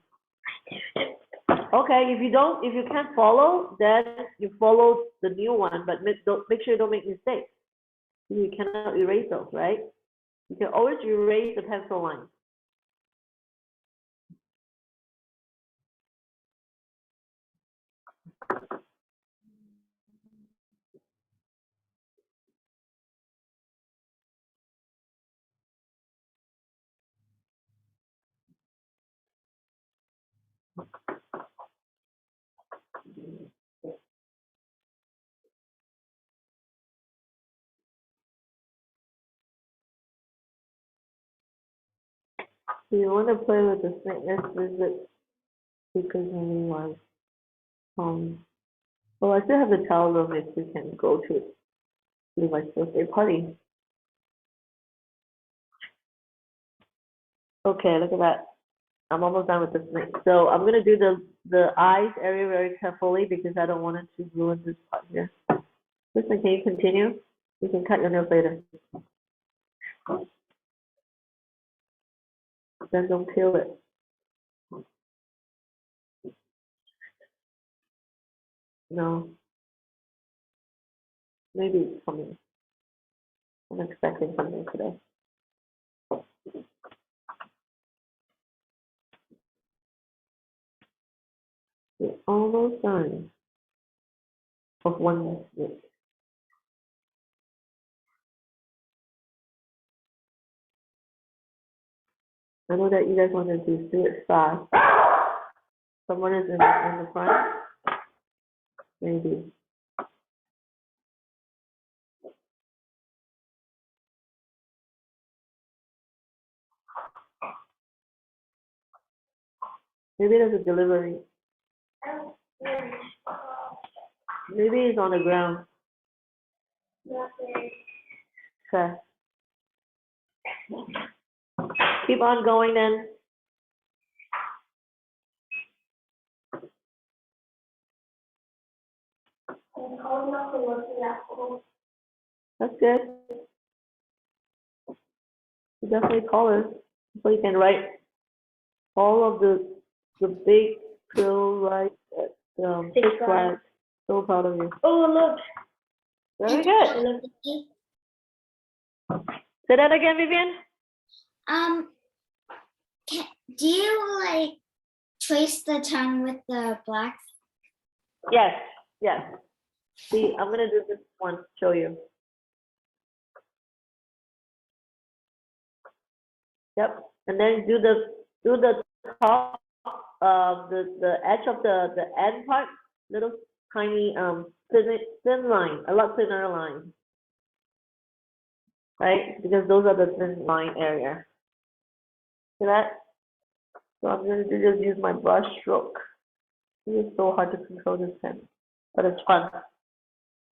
Okay, if you can't follow, then you follow the new one, but make sure you don't make mistakes. You cannot erase those, right? You can always erase the pencil line. If you want to play with the snake, let's visit Lucas and Levi. Well, I still have to tell them if we can go to Levi's birthday party. Okay, look at that. I'm almost done with the snake. So I'm gonna do the eyes area very carefully because I don't want it to ruin this part here. Listen, can you continue? You can cut your nails later. Then don't peel it. No. Maybe it's coming. I'm expecting something today. We're almost done. Of one snake. I know that you guys want to do it fast. Someone is in the front. Maybe. Maybe there's a delivery. Maybe it's on the ground. Okay. Keep on going then. That's good. You definitely call her. So you can write all of the big quill right at big flag. So proud of you. Oh, look. Very good. Say that again, Vivian. Do you like trace the tongue with the black? Yes, yes. See, I'm gonna do this one, show you. Yep, and then do the top of the edge of the end part, little tiny thin line, a lot thinner line. Right? Because those are the thin line area. See that? So I'm going to just use my brush stroke. It is so hard to control this pen, but it's fun.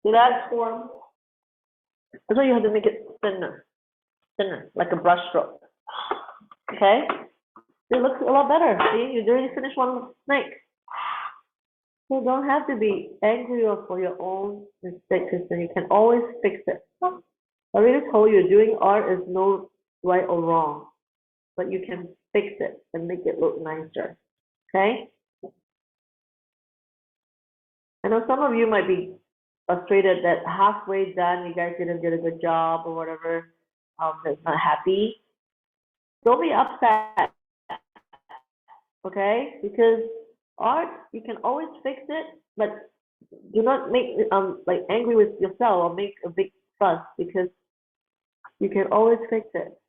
See that? That's why you have to make it thinner, like a brush stroke. Okay? It looks a lot better. See, you already finished one snake. You don't have to be angry for your own mistakes, and you can always fix it. I already told you, doing art is no right or wrong, but you can fix it and make it look nicer. Okay? I know some of you might be frustrated that halfway done, you guys didn't get a good job or whatever, that's not happy. Don't be upset, okay? Because art, you can always fix it, but do not make like angry with yourself or make a big fuss, because you can always fix it.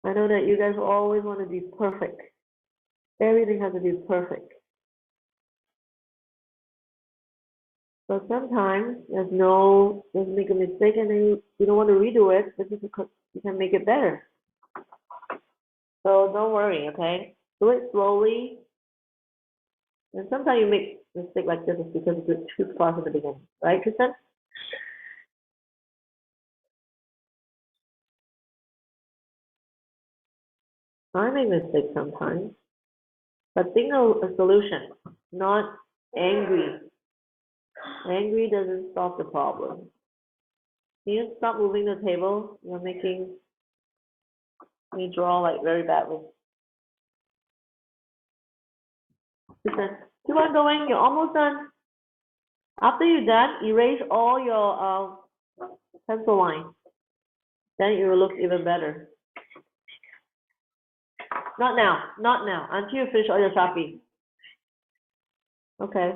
I know that you guys always want to be perfect. Everything has to be perfect. So sometimes there's make a mistake and then you don't want to redo it, but you can make it better. So don't worry, okay? Do it slowly. And sometimes you make a mistake like this is because you do it too fast in the beginning, right, Kristen? I make mistakes sometimes, but think of a solution, not angry. Angry doesn't solve the problem. Can you stop moving the table? You're making me draw like very badly. Listen, keep on going. You're almost done. After you're done, erase all your pencil lines. Then it will look even better. Not now, not now. Until you finish all your sharpie. Okay.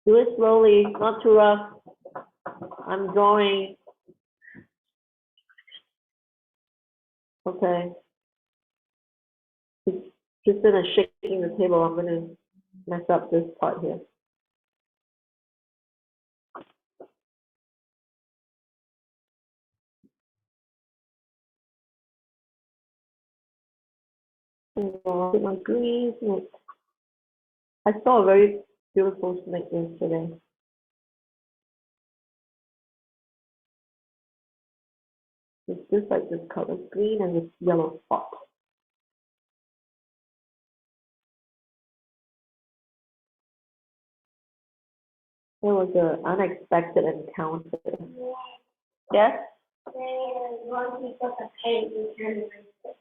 Do it slowly, not too rough. I'm drawing. Okay. Just in a shaking the table, I'm gonna mess up this part here. My green snake. I saw a very beautiful snake yesterday. It's just like this color, green and this yellow spot. It was an unexpected encounter. Yes? Once we put the paint, we can erase it.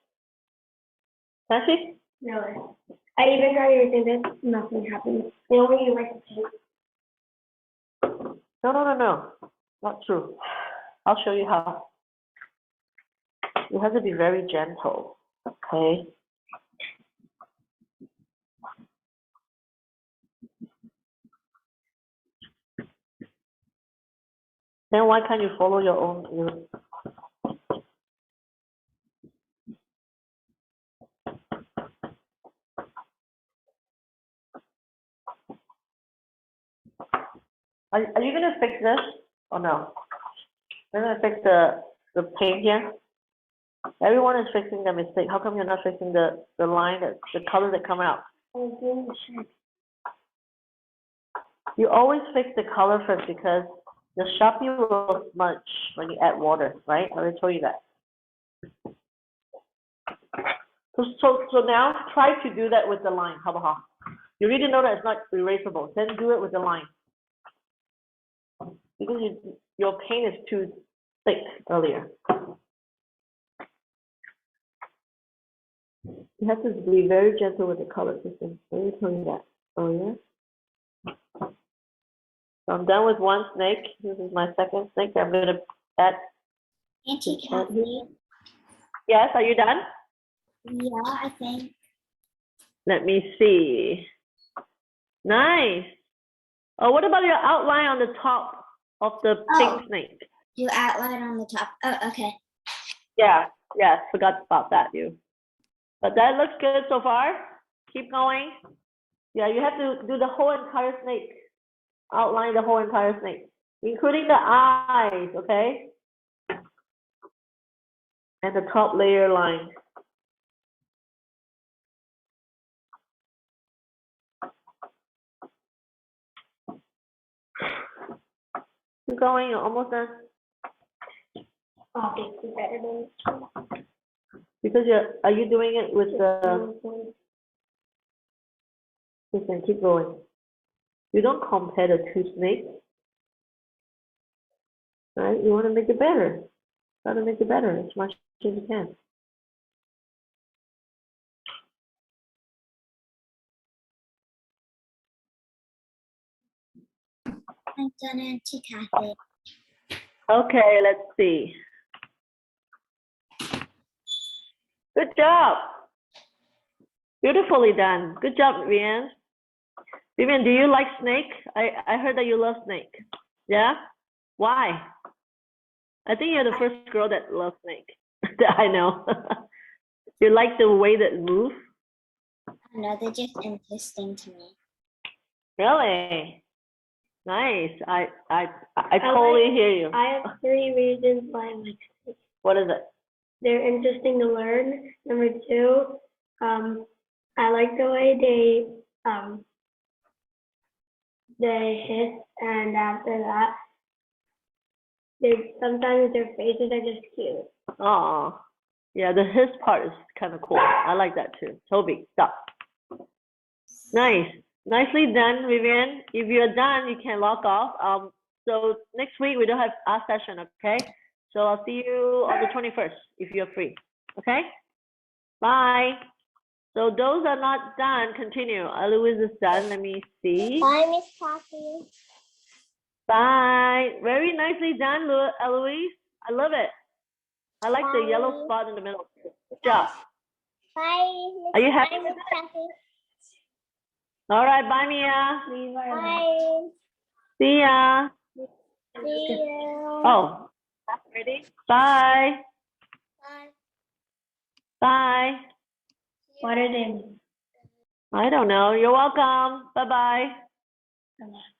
Sashi? No. I even tried erasing this, nothing happened. They only erase the paint. No. Not true. I'll show you how. You have to be very gentle, okay? Then why can't you follow your own? Are you gonna fix this or no? You're gonna fix the paint here? Everyone is fixing the mistake. How come you're not fixing the line, the colors that come out? I was doing the shape. You always fix the color first because the Sharpie will smudge when you add water, right? I already told you that. So now try to do that with the line. How about? You really know that it's not erasable. Then do it with the line. Because your paint is too thick earlier. You have to be very gentle with the color system. Let me tell you that. Oh yeah. So I'm done with one snake. This is my second snake. I'm gonna add. Auntie, can I see? Yes, are you done? Yeah, I think. Let me see. Nice. Oh, what about your outline on the top of the Oh. pink snake? You outline on the top. Oh, okay. Yeah, yes, forgot about that, you. But that looks good so far. Keep going. Yeah, you have to do the whole entire snake. Outline the whole entire snake, including the eyes, okay? And the top layer line. Keep going, you're almost done. Okay, it's better than. Because are you doing it with the, listen, keep going. You don't compare the two snakes, right? You want to make it better. Try to make it better as much as you can. I've done it to Kathy. Okay, let's see. Good job. Beautifully done. Good job, Vivian. Vivian, do you like snake? I heard that you love snake. Yeah? Why? I think you're the first girl that loves snake that I know. You like the way that move? No, they're just interesting to me. Really? Nice. I totally hear you. I have 3 reasons why I like snakes. What is it? They're interesting to learn. Number 2, I like the way they hiss, and after that, sometimes their faces are just cute. Oh, yeah, the his part is kind of cool. I like that too. Toby, stop. Nice. Nicely done, Vivian. If you're done, you can log off. So next week we don't have our session, okay? So I'll see you on the 21st if you're free. Okay? Bye. So those are not done. Continue. Eloise is done. Let me see. Bye, Miss Kathy. Bye. Very nicely done, Eloise. I love it. I like the yellow Bye. spot in the middle. Good job. Bye. Are you happy? Miss Kathy. All right. Bye, Mia. Bye. See ya. See you. Oh, ready? Bye. Bye. Bye. What are they? I don't know. You're welcome. Bye-bye. Bye-bye.